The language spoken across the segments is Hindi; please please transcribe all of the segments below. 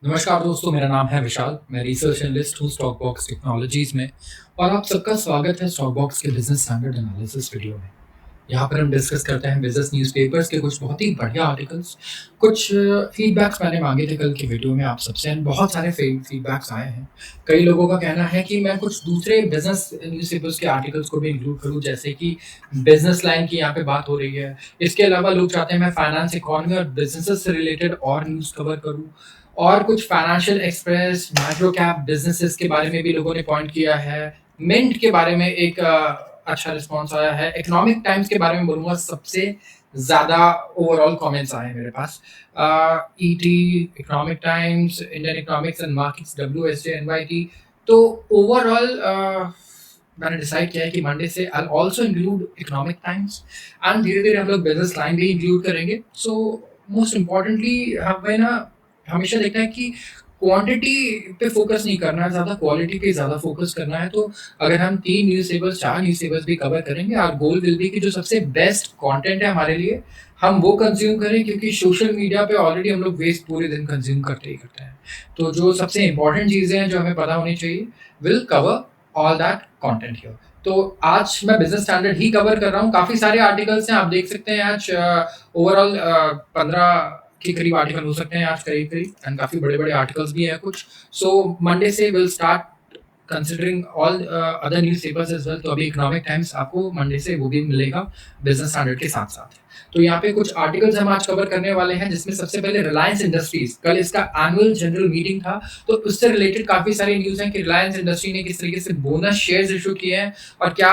नमस्कार दोस्तों, मेरा नाम है विशाल। मैं रिसर्च एनालिस्ट हूँ स्टॉक बॉक्स टेक्नोलॉजीज़ में और आप सबका स्वागत है स्टॉक बॉक्स के बिज़नेस स्टैंडर्ड एनालिसिस वीडियो में। यहाँ पर हम डिस्कस करते हैं बिज़नेस न्यूज़पेपर्स के कुछ बहुत ही बढ़िया आर्टिकल्स। कुछ फीडबैक्स मैंने माँगे थे कल की वीडियो में आप सबसे एंड बहुत सारे फीडबैक्स आए हैं। कई लोगों का कहना है कि मैं कुछ दूसरे बिज़नेस न्यूज़पेपर्स के आर्टिकल्स को भी इंक्लूड करूँ, जैसे कि बिज़नेस लाइन की यहाँ पे बात हो रही है। इसके अलावा लोग चाहते हैं मैं फाइनेंस, इकोनॉमी और बिज़नेसेस से रिलेटेड और न्यूज़ कवर करूँ। और कुछ financial express, micro cap businesses के बारे में भी लोगों ने पॉइंट किया है। मिंट के बारे में एक अच्छा रिस्पॉन्स आया है। इकोनॉमिक टाइम्स के बारे में बोलूँगा सबसे ज़्यादा ओवरऑल कमेंट्स आए हैं मेरे पास। ET, Economic Times, Indian economics and markets, WSJ, NYT. तो ओवरऑल मैंने डिसाइड किया है कि मंडे से I will also include Economic Times and धीरे-धीरे हम लोग बिज़नेस लाइन भी इंक्लूड करेंगे। सो मोस्ट इम्पोर्टेंटली हमें ना हमेशा देखना है कि क्वांटिटी पे फोकस नहीं करना है ज़्यादा, क्वालिटी पे ज़्यादा फोकस करना है। तो अगर हम 3 न्यूज़पेपर्स, 4 न्यूज़पेपर्स भी कवर करेंगे, आवर गोल विल बी कि जो सबसे बेस्ट कंटेंट है हमारे लिए, हम वो कंज़्यूम करें, क्योंकि सोशल मीडिया पे ऑलरेडी हम लोग वेस्ट पूरे दिन कंज़्यूम करते ही करते हैं। तो जो सबसे इम्पोर्टेंट चीज़ें हैं, जो हमें पता होनी चाहिए, will cover all that content here. तो आज मैं बिज़नेस स्टैंडर्ड ही कवर कर रहा हूँ। काफ़ी सारे आर्टिकल्स हैं, आप देख सकते हैं आज ओवरऑल 15 के करीब आर्टिकल हो सकते हैं आज करीब-करीब एंड काफ़ी बड़े-बड़े आर्टिकल्स भी हैं कुछ। सो मंडे से will start considering all other newspapers as well. तो अभी इकोनॉमिक टाइम्स आपको मंडे से वो भी मिलेगा बिज़नेस स्टैंडर्ड के साथ-साथ। तो यहाँ पे कुछ आर्टिकल्स हम आज कवर करने वाले हैं, जिसमें सबसे पहले रिलायंस इंडस्ट्रीज़, कल इसका एनुअल जनरल मीटिंग था, तो उससे रिलेटेड काफ़ी सारी न्यूज़ हैं कि रिलायंस इंडस्ट्री ने किस तरीके से बोनस शेयर्स इश्यू किए हैं और क्या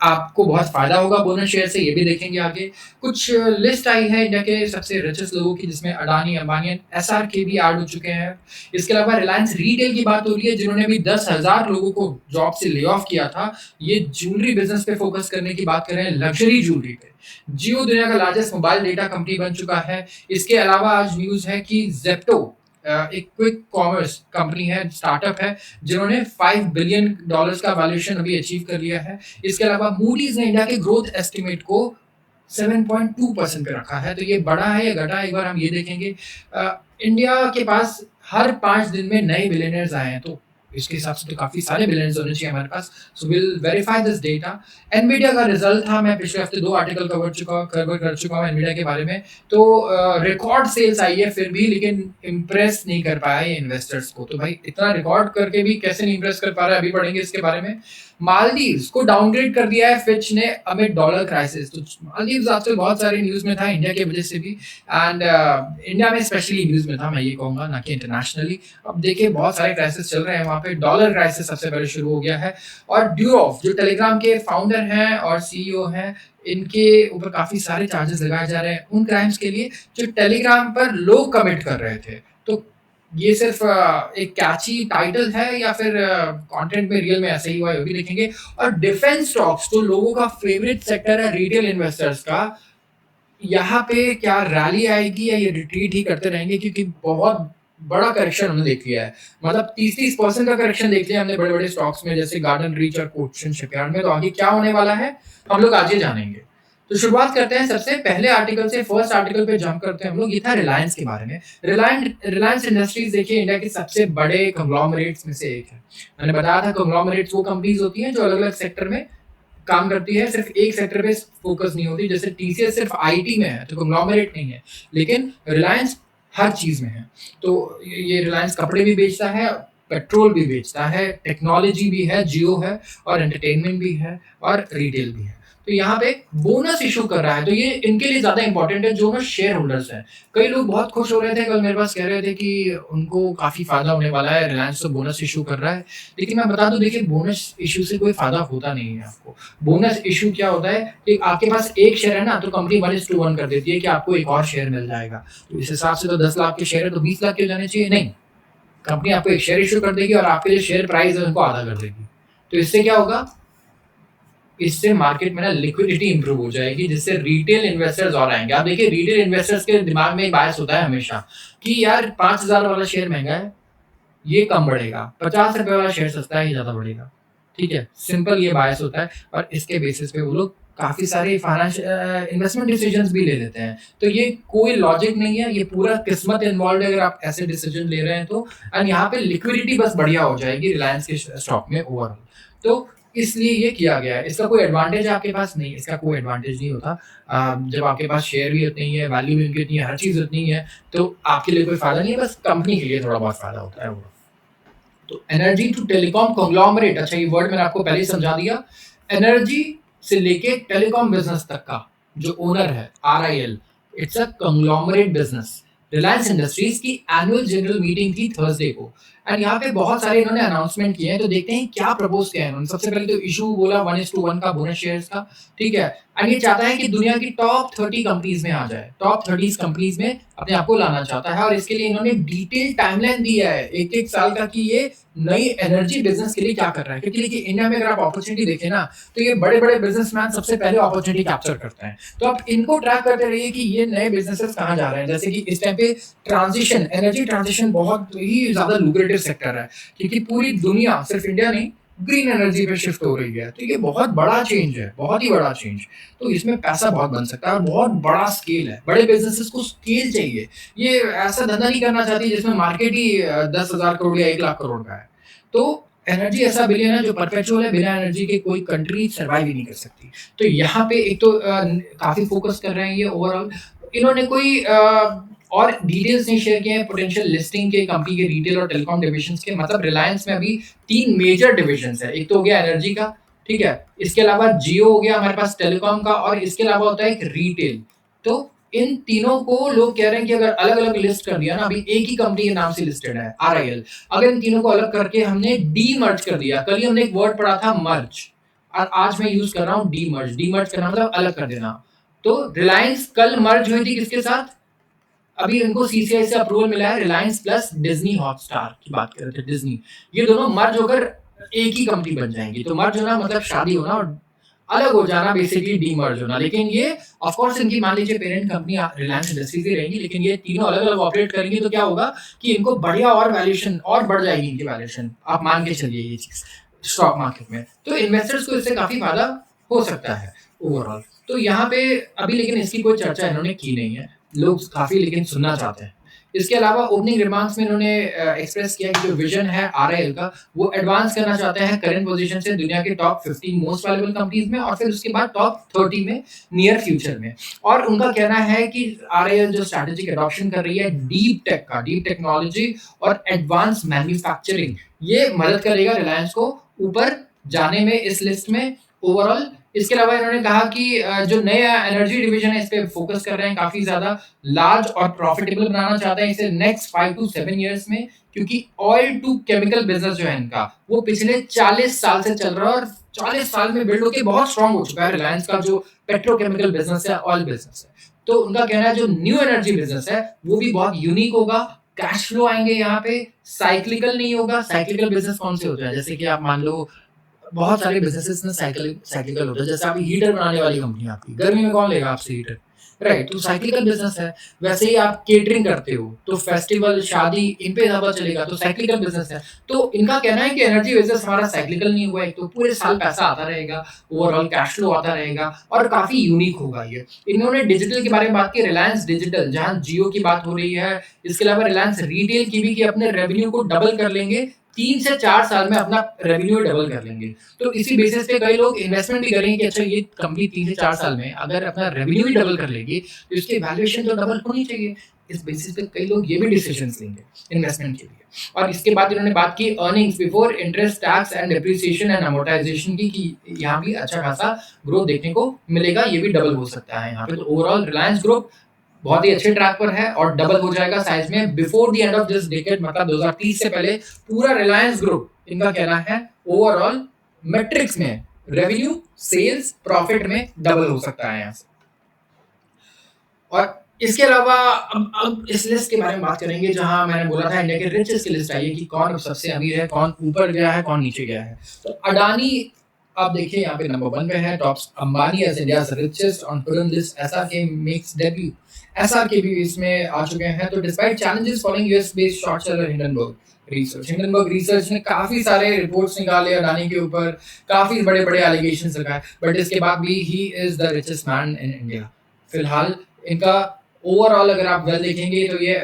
आपको बहुत फ़ायदा होगा बोनस शेयर से, ये भी देखेंगे आगे। कुछ लिस्ट आई है इंडिया के सबसे रिचेस्ट लोगों की, जिसमें अडानी, अंबानी एंड एसआरके भी ऐड हो चुके हैं। इसके अलावा रिलायंस रिटेल की बात हो रही है, जिन्होंने अभी 10,000 लोगों को जॉब से ले ऑफ किया था। ये ज्वेलरी बिज़नेस पे फ़ोकस करने की बात कर रहे हैं, लग्ज़री ज्वेलरी पे। जियो दुनिया का लार्जेस्ट मोबाइल डेटा कंपनी बन चुका है। इसके अलावा आज न्यूज़ है कि ज़ेप्टो एक क्विक कॉमर्स कंपनी है, स्टार्टअप है, जिन्होंने $5 बिलियन का वैल्यूएशन अभी अचीव कर लिया है। इसके अलावा मूडीज़ ने इंडिया के ग्रोथ एस्टिमेट को 7.2% पे रखा है। तो ये बढ़ा है या घटा है, एक बार हम ये देखेंगे। इंडिया के पास हर 5 दिन में नए बिलियनियर्स आए हैं, तो इसके हिसाब से तो काफ़ी सारे बिलियनियर्स होने चाहिए हमारे पास। So will verify this data. Nvidia का रिजल्ट था, मैं पिछले हफ्ते 2 आर्टिकल कवर कर चुका हूँ एनवीडिया के बारे में। तो रिकॉर्ड सेल्स आई है फिर भी, लेकिन इम्प्रेस नहीं कर पाया ये इन्वेस्टर्स को। तो भाई इतना रिकॉर्ड करके भी कैसे नहीं इम्प्रेस कर पा रहा है, अभी पढ़ेंगे इसके बारे में। मालदीव्स को डाउनग्रेड कर दिया है फिच ने अमिड डॉलर क्राइसिस। तो मालदीव्स आजकल बहुत सारे न्यूज़ में था, इंडिया की वजह से भी एंड इंडिया में स्पेशली न्यूज़ में था, मैं ये कहूँगा, ना कि इंटरनेशनली। अब देखिए बहुत सारे क्राइसिस चल रहे हैं वहाँ पे। डॉलर क्राइसिस सबसे पहले शुरू हो गया है और ड्यूरॉफ जो टेलीग्राम के फाउंडर हैं और सीईओ हैं, इनके ऊपर काफ़ी सारे चार्जेस लगाए जा रहे हैं उन क्राइम्स के लिए जो टेलीग्राम पर लोग कमिट कर रहे थे। तो ये सिर्फ एक कैची टाइटल है या फिर कंटेंट में रियल में ऐसा ही हुआ है, वो भी देखेंगे। और डिफेंस स्टॉक्स, जो लोगों का फेवरेट सेक्टर है रिटेल इन्वेस्टर्स का, यहाँ पे क्या रैली आएगी या ये रिट्रीट ही करते रहेंगे, क्योंकि बहुत बड़ा करेक्शन हमने देख लिया है। मतलब 30-30% का करेक्शन देख लिया हमने बड़े-बड़े स्टॉक्स में, जैसे गार्डन रीच और कोचिन शिपयार्ड में। तो आगे क्या होने वाला है हम लोग आज ही जानेंगे। तो शुरुआत करते हैं सबसे पहले आर्टिकल से। फर्स्ट आर्टिकल पे जंप करते हैं हम लोग। ये था रिलायंस के बारे में। रिलायंस इंडस्ट्रीज देखिए इंडिया के सबसे बड़े कंग्लोमरेट्स में से एक है। मैंने बताया था कंग्लोमरेट्स वो कंपनीज होती हैं जो अलग-अलग सेक्टर में काम करती है, सिर्फ एक सेक्टर पे फोकस नहीं होती। जैसे टीसीएस सिर्फ आईटी में है तो कंग्लोमरेट नहीं है, लेकिन रिलायंस हर चीज में है। तो ये रिलायंस कपड़े भी बेचता है, पेट्रोल भी बेचता है, टेक्नोलॉजी भी है, जियो है, और एंटरटेनमेंट भी है, और रिटेल भी है। तो यहाँ पे बोनस इशू कर रहा है, तो ये इनके लिए ज्यादा इंपॉर्टेंट है जो ना शेयर होल्डर्स हैं। कई लोग बहुत खुश हो रहे थे कल मेरे पास, कह रहे थे कि उनको काफी फायदा होने वाला है, रिलायंस तो बोनस इशू कर रहा है। लेकिन मैं बता दूं, देखिए बोनस इशू से कोई फायदा होता नहीं है आपको। बोनस इशू क्या होता है कि आपके पास एक शेयर है ना, तो कंपनी 1:1 कर देती है कि आपको एक और शेयर मिल जाएगा। तो इस हिसाब से तो 10 लाख के शेयर है तो 20 लाख के हो जाने चाहिए, नहीं। कंपनी आपको एक शेयर इशू कर देगी और आपके जो शेयर प्राइस है उनको आधा कर देगी। तो इससे क्या होगा, इससे मार्केट में ना लिक्विडिटी इंप्रूव हो जाएगी, जिससे रिटेल इन्वेस्टर्स और आएंगे। आप देखिए रिटेल इन्वेस्टर्स के दिमाग में एक बायस होता है हमेशा कि यार 5,000 वाला शेयर महंगा है, ये कम बढ़ेगा, 50 रुपए वाला शेयर सस्ता है, ये ज्यादा बढ़ेगा। ठीक है, सिंपल ये बायस होता है और इसके बेसिस पे वो लोग काफ़ी सारे इन्वेस्टमेंट डिसीजंस भी ले लेते हैं। तो ये कोई लॉजिक नहीं है, ये पूरा किस्मत इन्वॉल्व है अगर आप ऐसे डिसीजन ले रहे हैं तो। एंड यहाँ पे लिक्विडिटी बस बढ़िया हो जाएगी रिलायंस के स्टॉक में ओवरऑल। तो इसलिए ये किया गया है। इसका कोई एडवांटेज आपके पास नहीं है, इसका कोई एडवांटेज नहीं होता। जब आपके पास शेयर भी उतनी ही है, वैल्यू भी उनकी उतनी है, हर चीज़ उतनी ही है, तो आपके लिए कोई फ़ायदा नहीं है, बस कंपनी के लिए थोड़ा बहुत फ़ायदा होता है वो। तो एनर्जी टू टेलीकॉम कॉन्ग्लोमरेट, अच्छा ये वर्ड मैंने आपको पहले ही समझा दिया। एनर्जी से लेके टेलीकॉम बिजनेस तक का जो ओनर है RIL, it's a conglomerate business. Reliance industries की एनुअल जनरल मीटिंग थी थर्सडे को, एंड यहाँ पे बहुत सारे इन्होंने अनाउंसमेंट किए हैं। तो देखते हैं क्या प्रपोज किया है इन्होंने। सबसे पहले तो इशू बोला 1:1 का बोनस शेयर्स का, ठीक है। एंड ये चाहता है कि दुनिया की टॉप 30 कंपनीज में आ जाए, टॉप 30 कंपनीज में अपने आप को लाना चाहता है। और इसके लिए इन्होंने डिटेल टाइमलाइन दी है एक एक साल का कि ये नई एनर्जी बिजनेस के लिए क्या कर रहा है। क्योंकि देखिए इंडिया में अगर आप अपॉर्चुनिटी देखें ना, तो ये बड़े बड़े बिजनेसमैन सबसे पहले अपॉर्चुनिटी कैप्चर करते हैं। तो आप इनको ट्रैक करते रहिए कि ये नए बिजनेसेस कहाँ जा रहे हैं। जैसे कि इस टाइम पे ट्रांजिशन, एनर्जी ट्रांजिशन बहुत ही ज्यादा लुक्रेटिव सेक्टर है, क्योंकि पूरी दुनिया, सिर्फ इंडिया नहीं, ग्रीन एनर्जी पे शिफ्ट हो रही है। तो ये बहुत बड़ा चेंज है, बहुत ही बड़ा चेंज। तो इसमें पैसा बहुत बन सकता है और बहुत बड़ा स्केल है। बड़े बिजनेसेस को स्केल चाहिए। ये ऐसा धंधा नहीं करना चाहती जिसमें मार्केट ही 10,000 करोड़ या 1 लाख करोड़ का है। तो एनर्जी ऐसा बिलियन है जो परपेचुअल है, बिना एनर्जी के कोई कंट्री सर्वाइव ही नहीं कर सकती। तो यहाँ पे एक तो काफी फोकस कर रहे हैं ये ओवरऑल। इन्होंने कोई और डिटेल्स नहीं शेयर किए हैं पोटेंशियल लिस्टिंग के कंपनी के रिटेल और टेलीकॉम डिविजन्स के। मतलब रिलायंस में अभी 3 मेजर डिविजन्स है। एक तो हो गया एनर्जी का, ठीक है, इसके अलावा जियो हो गया हमारे पास टेलीकॉम का, और इसके अलावा होता है एक रिटेल। तो इन तीनों को लोग कह रहे हैं कि अगर अलग अलग लिस्ट कर दिया ना, अभी एक ही कंपनी के नाम से लिस्टेड है RIL, अगर इन तीनों को अलग करके हमने डी मर्ज कर दिया, कल ही हमने एक वर्ड पढ़ा था मर्ज, और आज मैं यूज कर रहा हूँ डी मर्ज। डी मर्ज करना मतलब अलग कर देना। तो रिलायंस कल मर्ज हुई थी किसके साथ, अभी उनको CCI से अप्रूवल मिला है, रिलायंस प्लस डिज्नी हॉटस्टार की बात कर रहे थे, डिज्नी, ये दोनों मर्ज होकर एक ही कंपनी बन जाएंगी। तो मर्ज होना मतलब शादी होना और अलग हो जाना, बेसिकली डीमर्ज होना। लेकिन ये ऑफ कोर्स इनकी मान लीजिए पेरेंट कंपनी रिलायंस इंडस्ट्रीज ही रहेंगी, लेकिन ये तीनों अलग अलग ऑपरेट करेंगी। तो क्या होगा कि इनको बढ़िया और वैल्यूएशन और बढ़ जाएगी इनकी वैल्यूएशन, आप मान के चलिए ये चीज स्टॉक मार्केट में। तो इन्वेस्टर्स को इससे काफी फायदा हो सकता है ओवरऑल। तो यहाँ पे अभी लेकिन इसकी कोई चर्चा इन्होंने की नहीं है, लोग काफी लेकिन सुनना चाहते हैं। इसके अलावा ओपनिंग रिमार्क्स में इन्होंने एक्सप्रेस किया कि जो विजन है RIL का, वो एडवांस करना चाहते हैं करंट पोजीशन से दुनिया के टॉप 15 मोस्ट वैल्यूएबल कंपनीज में, और फिर उसके बाद टॉप 30 में नियर फ्यूचर में। और उनका कहना है कि RIL जो स्ट्रैटेजिक एडॉप्शन कर रही है डीप टेक का, डीप टेक्नोलॉजी और एडवांस मैन्युफैक्चरिंग, ये मदद करेगा रिलायंस को ऊपर जाने में इस लिस्ट में ओवरऑल। इसके अलावा इन्होंने कहा कि जो नया एनर्जी डिवीजन है इस पे फोकस कर रहे हैं काफी ज्यादा, लार्ज और प्रॉफिटेबल बनाना चाहते हैं इसे नेक्स्ट 5 to 7 इयर्स में। क्योंकि ऑयल टू केमिकल बिजनेस जो है इनका, वो पिछले 40 साल से चल रहा है और 40 साल में बिल्ड होकर बहुत स्ट्रांग हो चुका है रिलायंस का जो पेट्रोकेमिकल बिजनेस है, ऑयल बिजनेस है। तो उनका कहना है जो न्यू एनर्जी बिजनेस है वो भी बहुत यूनिक होगा, कैश फ्लो आएंगे यहाँ पे, साइक्लिकल नहीं होगा। साइक्लिकल बिजनेस कौन से होते हैं, जैसे कि आप मान लो बहुत सारे बिजनेसेस में साइक्लिकल होता है। जैसे आप हीटर बनाने वाली कंपनी, आपकी गर्मी में कौन लेगा आपसे हीटर, राइट, तो साइक्लिकल बिजनेस है। वैसे ही आप केटरिंग करते हो तो फेस्टिवल, शादी, इन पे ज्यादा चलेगा, तो साइक्लिकल बिजनेस है। तो इनका कहना है कि एनर्जी बिजनेस हमारा साइक्लिकल नहीं हुआ, एक तो पूरे साल पैसा आता रहेगा, ओवरऑल कैश फ्लो आता रहेगा और काफी यूनिक होगा ये। इन्होंने डिजिटल के बारे में बात की, रिलायंस डिजिटल, जहां जियो की बात हो रही है। इसके अलावा रिलायंस रिटेल की भी, कि अपने रेवेन्यू को डबल कर लेंगे, 3 से 4 साल में अपना रेवेन्यू डबल कर लेंगे। तो इसी बेसिस पे कई लोग इन्वेस्टमेंट भी करेंगे कि अच्छा ये कंपनी 3 से 4 साल में अगर अपना रेवेन्यू ही डबल कर लेगी तो इसकी वैल्यूएशन तो डबल होनी चाहिए। इस बेसिस पे कई लोग ये भी डिसीजंस लेंगे इन्वेस्टमेंट के लिए। और इसके बाद इन्होंने बात की earnings before interest, tax and depreciation and amortisation की, कि यहाँ भी अच्छा खासा ग्रोथ देखने को मिलेगा, ये भी डबल हो सकता है यहाँ पे। तो ओवरऑल रिलायंस ग्रुप बहुत ही अच्छे ट्रैक पर है और डबल हो जाएगा साइज में before the end of this decade, मतलब 2030 से पहले पूरा रिलायंस ग्रुप, इनका कहना है ओवरऑल मैट्रिक्स में, रेवेन्यू, सेल्स, प्रॉफिट में डबल हो सकता है यहाँ से। और इसके अलावा अब इस लिस्ट के बारे में बात करेंगे जहां मैंने बोला था इंडिया के रिचेस्ट की लिस्ट आई है कि कौन सबसे अमीर है, कौन ऊपर गया है, कौन नीचे गया है। तो अडानी आप देखिए यहाँ पे नंबर 1 पे है top Ambani as India's richest on current list SRK makes debut. SRK भी इसमें आ चुके हैं। तो despite challenges following US based short seller Hindenburg research ने काफी सारे रिपोर्ट्स निकाले अडानी के ऊपर, काफी बड़े बड़े एलिगेशंस लगाए, बट इसके बाद भी he is the richest man in India. फिलहाल इनका ओवरऑल अगर आप वेल देखेंगे तो ये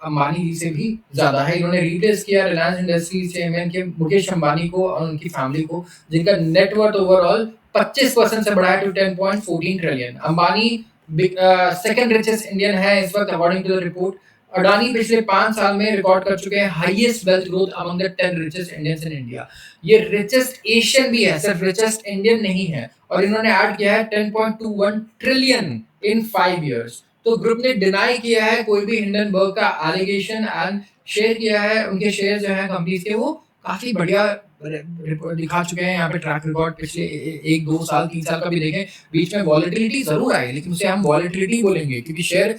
अंबानी जी से भी ज्यादा है। इन्होंने रिप्लेस किया रिलायंस इंडस्ट्रीज चेयरमैन के मुकेश अंबानी को और उनकी फैमिली को, जिनका नेटवर्थ ओवरऑल 25% से बढ़ा है to 10.14 trillion. Ambani second richest Indian है इस वक्त according to the report. Adani पिछले 5 साल में रिकॉर्ड कर चुके हैं highest wealth growth among the 10 richest Indians in India. ये रिचेस्ट एशियन भी है, सिर्फ रिचेस्ट इंडियन नहीं है। और इन्होंने ऐड किया है 10.21 ट्रिलियन इन 5 इयर्स। तो ग्रुप ने डिनाई किया है कोई भी हिंडनबर्ग का एलिगेशन एंड शेयर किया है उनके शेयर जो हैं कंपनीज के, वो काफी बढ़िया दिखा चुके हैं। यहाँ पे ट्रैक रिकॉर्ड पिछले 1-2 साल 3 साल का भी देखें, बीच में वॉलेटिलिटी जरूर आई, लेकिन उसे हम वॉलेटिलिटी बोलेंगे क्योंकि शेयर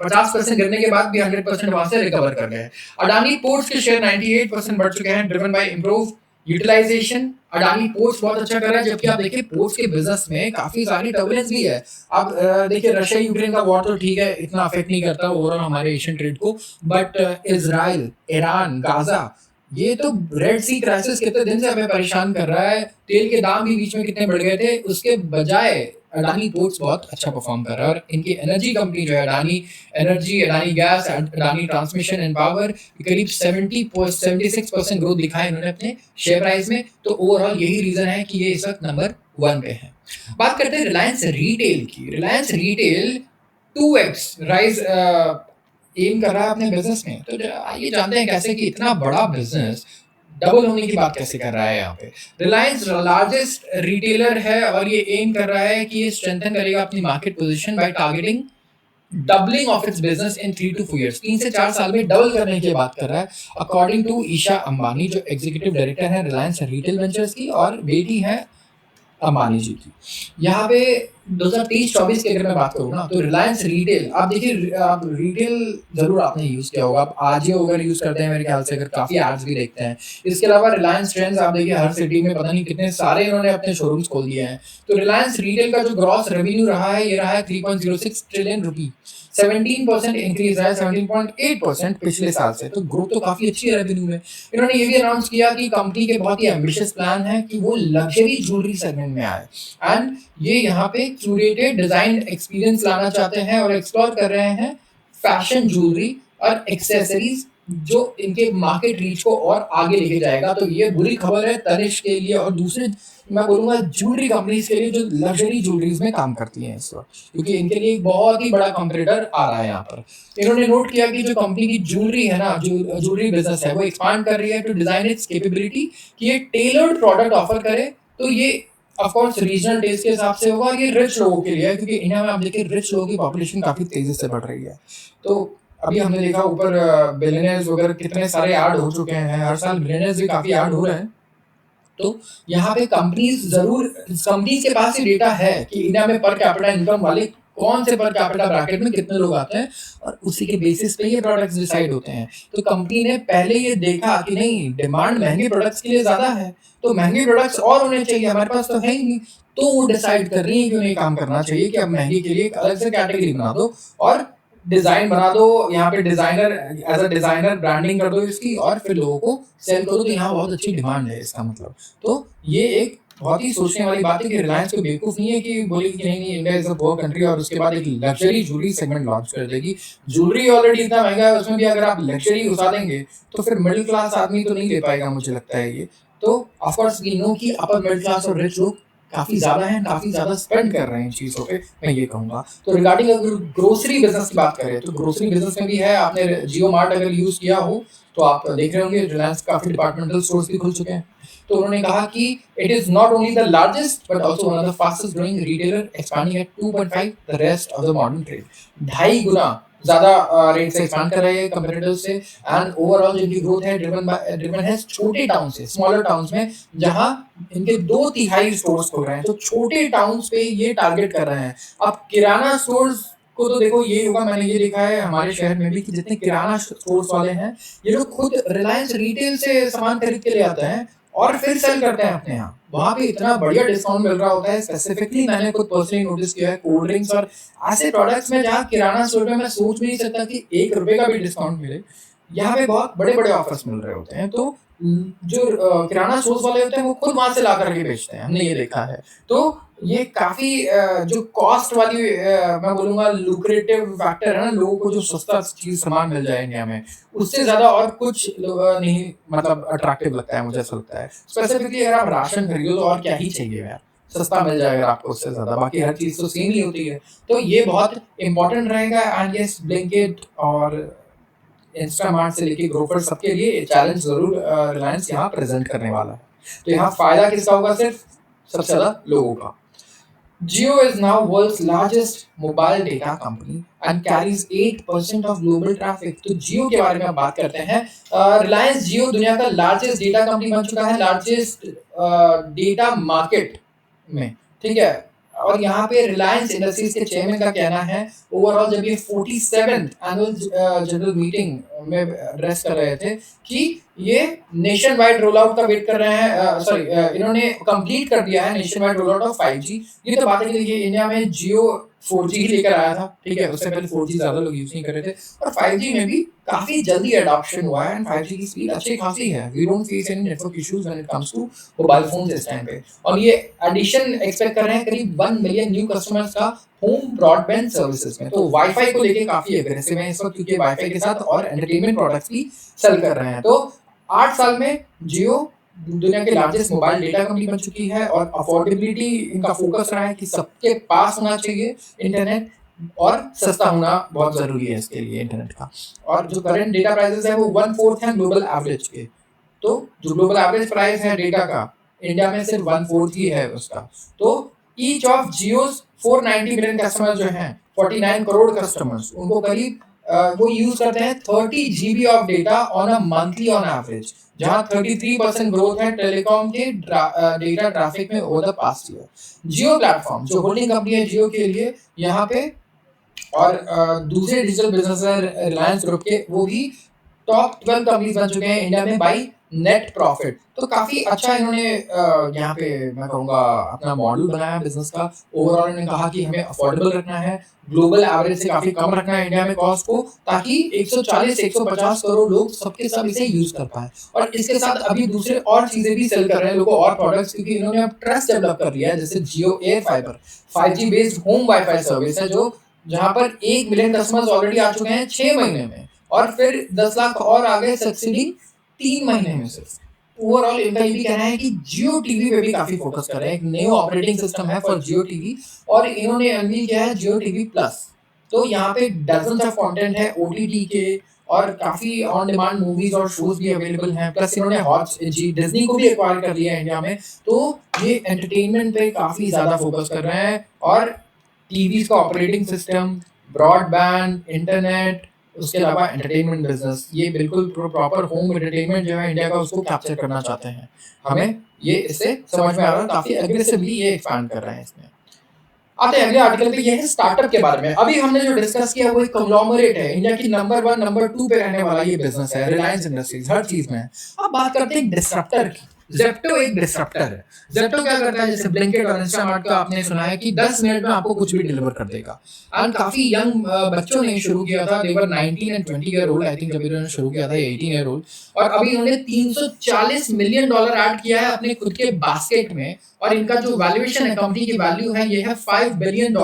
50% गिरने के बाद भी 100% वहां से रिकवर कर गए। अडानी पोर्ट्स के शेयर 98% बढ़ चुके हैं, driven by improve utilisation. Adani ports बहुत अच्छा कर रहा है, जबकि आप देखिए पोर्ट्स के बिजनेस में काफी सारी टर्बुलेंस भी है। अब देखिए रशिया यूक्रेन का वॉर तो ठीक है, इतना अफेक्ट नहीं करता ओवरऑल हमारे एशियन ट्रेड को, बट इजराइल, ईरान, गाजा, ये तो रेड सी क्राइसिस कितने दिन से हमें परेशान कर रहा है। तेल के दाम भी बीच में कितने बढ़ गए थे, उसके बजाय अडानी पोर्ट्स बहुत अच्छा परफॉर्म कर रहा है। और इनकी एनर्जी कंपनी जो है Adani energy, Adani gas, Adani transmission and power, करीब 76% ग्रोथ दिखा है इन्होंने अपने शेयर प्राइस में। तो ओवरऑल यही रीजन है कि ये इस वक्त नंबर 1 पे है। बात करते हैं रिलायंस रिटेल की। Reliance retail 2x rise M कर रहा है अपने बिजनेस में। तो आइए जानते हैं कैसे कि इतना बड़ा बिजनेस डबल होने की बात कैसे कर रहा है। यहाँ पे रिलायंस लार्जेस्ट रिटेलर है और ये एम कर रहा है कि ये स्ट्रेंथन करेगा अपनी market position by targeting doubling of its business in 3 to 4 years। 3 से 4 साल में डबल करने की बात कर रहा है, अकॉर्डिंग टू ईशा अंबानी जो एग्जीक्यूटिव डायरेक्टर है रिलायंस रिटेल वेंचर्स की और बेटी है अंबानी जी की। यहाँ पे 2023-24 की अगर मैं बात करूँ ना, तो रिलायंस रिटेल, आप देखिए आप रिटेल जरूर आपने यूज किया होगा, आप आजियो वगैरह यूज करते हैं मेरे ख्याल से, अगर काफी एड्स भी देखते हैं। इसके अलावा रिलायंस ट्रेंड्स आप देखिए हर सिटी में पता नहीं कितने सारे इन्होंने अपने शोरूम्स खोल दिए हैं। तो रिलायंस रिटेल का जो ग्रॉस रेवेन्यू रहा है ये रहा है 3.06 ट्रिलियन रुपी, 17% इंक्रीज है 17.8% पिछले साल से। तो ग्रोथ तो काफी अच्छी है रेवेन्यू में। इन्होंने ये भी अनाउंस किया कि कंपनी के बहुत ही एम्बिशियस प्लान है कि वो लग्जरी ज्वेलरी सेगमेंट में आए एंड ये यहाँ पे क्यूरेटेड डिजाइन एक्सपीरियंस लाना चाहते हैं और एक्सप्लोर कर रहे हैं फैशन ज्वेलरी और एक्सेसरीज जो इनके मार्केट रीच को और आगे लेके जाएगा। तो ये बुरी खबर है तनिष्क के लिए और दूसरे मैं बोलूंगा ज्वेलरी कंपनीज के लिए जो लग्जरी ज्वेलरीज में काम करती हैं इस वक्त, क्योंकि इनके लिए एक बहुत ही बड़ा कॉम्पिटिटर आ रहा है यहाँ पर। इन्होंने नोट किया कि जो कंपनी की ज्वेलरी है ना, जो ज्वेलरी बिजनेस है वो एक्सपांड कर रही है टू डिजाइन इट्स कैपेबिलिटी कि ये टेलर्ड प्रोडक्ट ऑफर करे। तो ये ऑफ कोर्स रीजनल टेस्ट के हिसाब से होगा, ये रिच लोगों के लिए है, क्योंकि इंडिया में आप देखिए रिच लोगों की पॉपुलेशन काफी तेजी से बढ़ रही है। तो अभी हमने देखा ऊपर बिलियनर्स वगैरह कितने सारे ऐड हो चुके हैं, हर साल बिलियनर्स भी काफी ऐड हो रहे हैं। तो यहाँ पे कंपनीज के पास ये डेटा है कि इंडिया में पर कैपिटा इनकम वाले कौन से पर कैपिटा ब्रैकेट में कितने लोग आते हैं और उसी के बेसिस पे ये प्रोडक्ट्स डिसाइड होते हैं। तो कंपनी ने पहले ये देखा कि नहीं डिमांड महंगे प्रोडक्ट्स के लिए ज्यादा है, तो महंगे प्रोडक्ट्स और होने चाहिए, हमारे पास तो है ही नहीं। तो वो डिसाइड कर रही है कि उन्हें काम करना चाहिए कि अब महंगे के लिए एक अलग से कैटेगरी बना दो और डिजाइन बना दो, यहाँ पे designer as a designer branding कर दो इसकी और फिर लोगों को सेल करो। तो यहाँ बहुत अच्छी डिमांड है इसका मतलब। तो ये एक बहुत ही सोचने वाली बात है कि रिलायंस को बेवकूफ नहीं है कि बोली कि नहीं India is a poor country और उसके बाद एक लग्जरी ज्वेलरी सेगमेंट लॉन्च कर देगी। ज्वेलरी ऑलरेडी इतना महंगा है, उसमें भी अगर आप लग्जरी घुसा देंगे तो फिर मिडिल क्लास आदमी तो नहीं ले पाएगा, मुझे लगता है ये। तो ऑफकोर्स वी नो कि अपर मिडिल क्लास और रिच लोग काफी ज्यादा हैं, काफी ज्यादा स्पेंड कर रहे हैं चीजों पे, मैं ये कहूंगा। तो रिगार्डिंग अगर ग्रोसरी बिजनेस की बात करें तो ग्रोसरी बिजनेस में भी है, आपने जियो मार्ट अगर यूज किया हो तो आप देख रहे होंगे रिलायंस काफी डिपार्टमेंटल स्टोर्स भी खुल चुके हैं। तो उन्होंने कहा कि it is not only the largest but also one of the fastest growing retailer expanding at 2.5 the rest of the modern trade. 2.5 गुना ज्यादा रेट से एक्सपैंड कर रहे हैं कंपैरेटिव से एंड ओवरऑल जिनकी ग्रोथ है ड्रिवन है छोटे टाउन से, स्मॉलर टाउन्स में, जहां इनके 2/3 स्टोर्स खुल रहे हैं। तो छोटे टाउन्स पे ये टारगेट कर रहे हैं। अब किराना स्टोर्स को तो देखो ये होगा, मैंने ये देखा है हमारे शहर में भी कि जितने किराना स्टोर्स वाले हैं ये लोग खुद रिलायंस रिटेल से सामान खरीद के ले आते हैं और फिर सेल करते हैं अपने यहाँ। वहाँ पे इतना बढ़िया डिस्काउंट मिल रहा होता है। स्पेसिफिकली मैंने खुद पर्सनली नोटिस किया है कोल्ड ड्रिंक्स और ऐसे प्रोडक्ट्स में जहाँ किराना स्टोर में मैं सोच भी नहीं सकता कि 1 रुपए का भी डिस्काउंट मिले, यहाँ पे बहुत बड़े बड़े ऑफर्स मिल रहे होते हैं। तो जो किराना स्टोर्स वाले होते हैं वो खुद वहां से ला करके बेचते हैं, हमने ये देखा है। तो ये काफी जो कॉस्ट वाली मैं बोलूंगा लुक्रेटिव फैक्टर है ना, लोगों को जो सस्ता चीज सामान मिल जाए इंडिया में, उससे ज्यादा और कुछ नहीं मतलब अट्रैक्टिव लगता है, मुझे ऐसा लगता है। स्पेसिफिकली अगर आप राशन खरीदो तो और क्या ही चाहिए यार, सस्ता मिल जाएगा आपको उससे ज्यादा, बाकी हर चीज तो सेम ही होती है। तो ये बहुत इंपॉर्टेंट रहेगा। एंड यस, ब्लिंकिट और इंस्टामार्ट से लेके ग्रोफर सबके लिए चैलेंज जरूर रिलायंस यहाँ प्रेजेंट करने वाला है। तो यहाँ फायदा किसका होगा? सिर्फ सबसे ज्यादा लोगों का। Jio is now world's largest mobile data company and carries 8% of global traffic। तो Jio के बारे में हम बात करते हैं। रिलायंस Jio दुनिया का लार्जेस्ट डेटा कंपनी बन चुका है, लार्जेस्ट डेटा मार्केट में, ठीक है। और यहाँ पे रिलायंस इंडस्ट्रीज के चेयरमैन का कहना है, ओवरऑल जब ये 47th एनुअल जनरल मीटिंग में एड्रेस कर रहे थे, कि ये नेशन वाइड रोल आउट का वेट कर रहे हैं। सॉरी, इन्होंने कंप्लीट कर दिया है nation wide roll out of 5G। ये तो बात है कि ये इंडिया में जियो 4G ही लेकर आया था, ठीक है। उससे पहले 4G ज्यादा लोग यूज नहीं कर रहे थे, और 5G में भी काफी जल्दी अडॉप्शन हुआ है। एंड 5G की स्पीड अच्छी खासी है। We don't face any network issues when it comes to mobile phones इस टाइम पे। और ये एडिशन एक्सपेक्ट कर रहे हैं करीब 1 मिलियन न्यू कस्टमर्स का होम ब्रॉडबैंड सर्विसेज में। तो वाईफाई को लेके काफी अग्रेसिव है इस वक्त, क्योंकि वाईफाई के साथ और एंटरटेनमेंट प्रोडक्ट्स भी सेल कर रहे हैं। तो 8 साल में जियो दुनिया के लार्जेस्ट मोबाइल डेटा कंपनी बन चुकी है। और अफोर्डेबिलिटी इनका फोकस रहा है कि सबके पास होना चाहिए इंटरनेट, और सस्ता होना बहुत जरूरी है इसके लिए इंटरनेट का। और जो करंट डेटा प्राइसेस है वो 1/4 है ग्लोबल एवरेज के। तो जो ग्लोबल एवरेज प्राइस है डेटा का, इंडिया में सिर्फ 1/4 ही है उसका। तो each of Zeus 490 million customer जो हैं, 49 करोड़ कस्टमर्स, उनको करीब वो यूज करते हैं 30 GB of data on a monthly on average, जहां 33% ग्रोथ है टेलीकॉम के डेटा ट्रैफिक में over the past year. Jio platform जो होल्डिंग कंपनी है जियो के लिए, यहाँ पे और दूसरे डिजिटल बिजनेस है रिलायंस ग्रुप के, वो भी टॉप 12 कंपनीज बन चुके हैं इंडिया में बाई नेट प्रॉफिट। तो काफी अच्छा इन्होंने यहाँ पे मैं कहूँगा अपना मॉडल बनाया बिजनेस का। ओवरऑल इन्होंने कहा कि हमें अफोर्डेबल रखना है, ग्लोबल एवरेज से काफी कम रखना है इंडिया में कॉस्ट को, ताकि 140-150 करोड़ लोग सबके सब इसे यूज कर पाए। और इसके साथ अभी दूसरे और चीजें भी सेल कर रहे हैं लोगों, और प्रोडक्ट्स, क्योंकि इन्होंने अब ट्रस्ट डेवलप कर लिया है। जैसे Jio Air Fiber 5G based home wifi service है, जो जहां पर 1 मिलियन कस्टमर्स ऑलरेडी आ चुके हैं 6 महीने में, और फिर 10 लाख और आ गए सक्सीडिंग 3 महीने में सिर्फ। ओवरऑल इनका ये भी कहना है कि जियो टीवी पे भी काफी फोकस कर रहे हैं। एक न्यू ऑपरेटिंग सिस्टम है फॉर जियो टीवी, और इन्होंने अनवील किया है जियो टीवी प्लस। तो यहाँ पे डजन्स ऑफ कंटेंट है ओटीटी के, और काफी ऑन डिमांड मूवीज और शोज भी अवेलेबल हैं। प्लस इन्होंने हॉट जी डिज्नी को भी एक्वायर कर लिया है इंडिया में। तो ये एंटरटेनमेंट पे काफी ज्यादा फोकस कर रहे हैं, और टीवी का ऑपरेटिंग सिस्टम, ब्रॉडबैंड, इंटरनेट, उसके अलावा एंटरटेनमेंट बिजनेस, ये बिल्कुल प्रॉपर होम एंटरटेनमेंट जो है इंडिया का, उसको कैप्चर करना चाहते हैं। हमें ये इससे समझ में आ रहा है, काफी एग्रेसिवली ये एक्सपैंड कर रहे हैं इसमें। आते हैं अगले आर्टिकल पे, ये है स्टार्टअप के बारे में। अभी हमने जो डिस्कस किया वो एक कंग्लोमरेट है, इंडिया की नंबर 1 नंबर 2 पे रहने वाला ये बिजनेस है, रिलायंस इंडस्ट्रीज हर चीज में है। अब बात करते हैं डिसरप्टर की। जेप्टो एक डिसरप्टर है। जेप्टो क्या करता है, जैसे ब्लिंकिट और इंस्टामार्ट का आपने सुना है कि 10 मिनट में आपको कुछ भी डिलीवर कर देगा। एंड काफी यंग बच्चों ने शुरू किया था, दे वर 19 and 20 year old I think, जब इन्होंने शुरू किया था 18 ईयर ओल्ड। और अभी इन्होंने $340 मिलियन ऐड किया है अपने खुद के बास्केट में। और इनका जो वैल्यूएशन है, कंपनी की वैल्यू है, ये है $5 बिलियन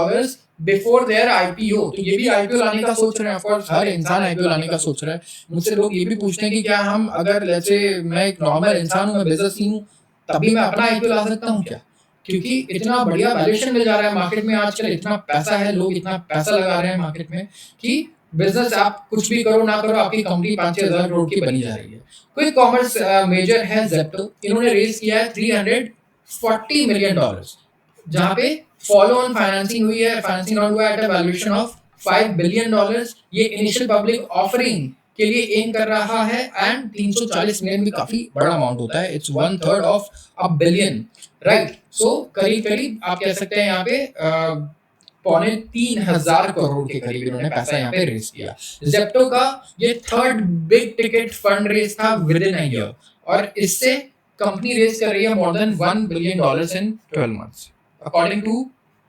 बिफोर देयर आईपीओ। तो ये भी आईपीओ लाने का सोच रहे हैं। ऑफ कोर्स हर इंसान आईपीओ लाने का सोच रहा है। मुझसे लोग ये भी पूछते हैं कि क्या हम, अगर जैसे मैं एक नॉर्मल इंसान हूँ, मैं बिजनेस नहीं हूँ, तभी मैं अपना आईपीओ ला सकता हूँ क्या? क्योंकि इतना बढ़िया वैल्यूएशन मिल जा रहा है मार्केट में आजकल, इतना पैसा है, लोग इतना पैसा लगा रहे हैं मार्केट में कि बिजनेस आप कुछ भी करो ना करो, आपकी कंपनी 5-6 हजार करोड़ की बनी जा रही है। क्विक कॉमर्स मेजर है जेप्टो, इन्होंने रेज किया है $340 मिलियन, जहां पे फॉलो ऑन फाइनेंसिंग हुई है। फाइनेंसिंग राउंड हुआ है at a valuation of $5 billion. ये इनिशियल पब्लिक ऑफरिंग के लिए एम कर रहा है। एंड 340 मिलियन भी काफी बड़ा अमाउंट होता है, it's 1/3 of a billion, right. So करीब करीब आप कह सकते हैं यहाँ पे 2,500 करोड़ के करीब इन्होंने पैसा यहाँ पे रेज किया। जेप्टो का ये 3rd big ticket fund raise था विद इन अ ईयर, और इससे कंपनी रेज कर रही है more than $1 billion in 12 months. According to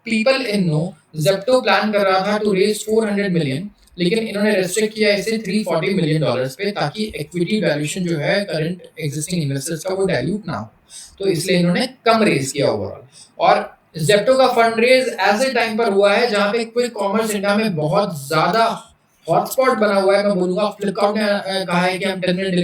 people in know, Zepto plan कर रहा था to raise 400 million, लेकिन इन्होंने रेस्ट्रिक्ट किया इसे $340 million पे, ताकि इक्विटी वैल्यूएशन जो है करंट एग्जिस्टिंग इन्वेस्टर्स का वो डाइल्यूट ना हो, तो इसलिए इन्होंने कम रेज किया ओवरऑल। और जेप्टो का फंड रेज ऐसे टाइम पर हुआ है जहां पे क्विक कॉमर्स इंडिया में बहुत ज्यादा हॉटस्पॉट बना हुआ है। मैं बोलूंगा फ्लिपकार्ट ने कहा है कि हम 10 मिनट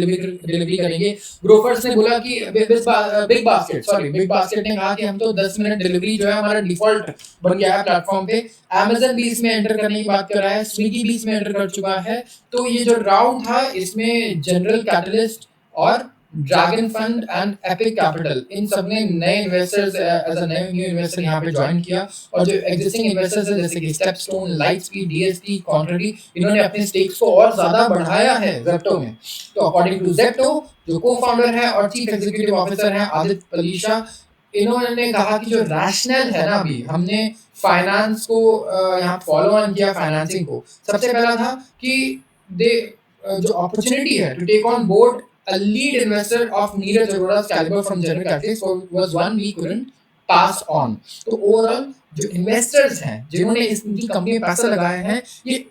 डिलीवरी करेंगे, ग्रोफर्स ने बोला कि बिग बास्केट ने कहा कि हम तो 10 मिनट डिलीवरी जो है हमारा डिफॉल्ट बन गया है प्लेटफॉर्म पे। अमेजन भी इसमें एंटर करने की बात कर रहा है, स्विगी भी इसमें एंटर कर चुका है। तो ये जो राउंड था इसमें जनरल कैटलिस्ट और Dragon Fund and Epic Capital, इन सब ने नए investors as a new investor यहाँ पे ज्वाइन किया। और जो एग्जिस्टिंग इन्वेस्टर्स है जैसे कि स्टेपस्टोन, लाइटस्पीड, डीएसटी, कॉन्ट्ररी, इन्होंने अपने स्टेक्स को और ज्यादा बढ़ाया है जेप्टो में। तो अकॉर्डिंग टू जेप्टो जो को फाउंडर है और चीफ एग्जीक्यूटिव ऑफिसर है आदित्य पलीशा, इन्होंने कहा कि जो रैशनल है ना, अभी हमने फाइनेंस को यहाँ फॉलो ऑन किया, फाइनेंसिंग को सबसे पहला था कि दे जो अपॉर्चुनिटी है to take on board a lead investor of Neeraj Arora's caliber from General Catalyst was one we couldn't pass on. तो ओवरऑल जो इन्वेस्टर्स हैं जिन्होंने इनकी कंपनी में पैसा लगाया है, ये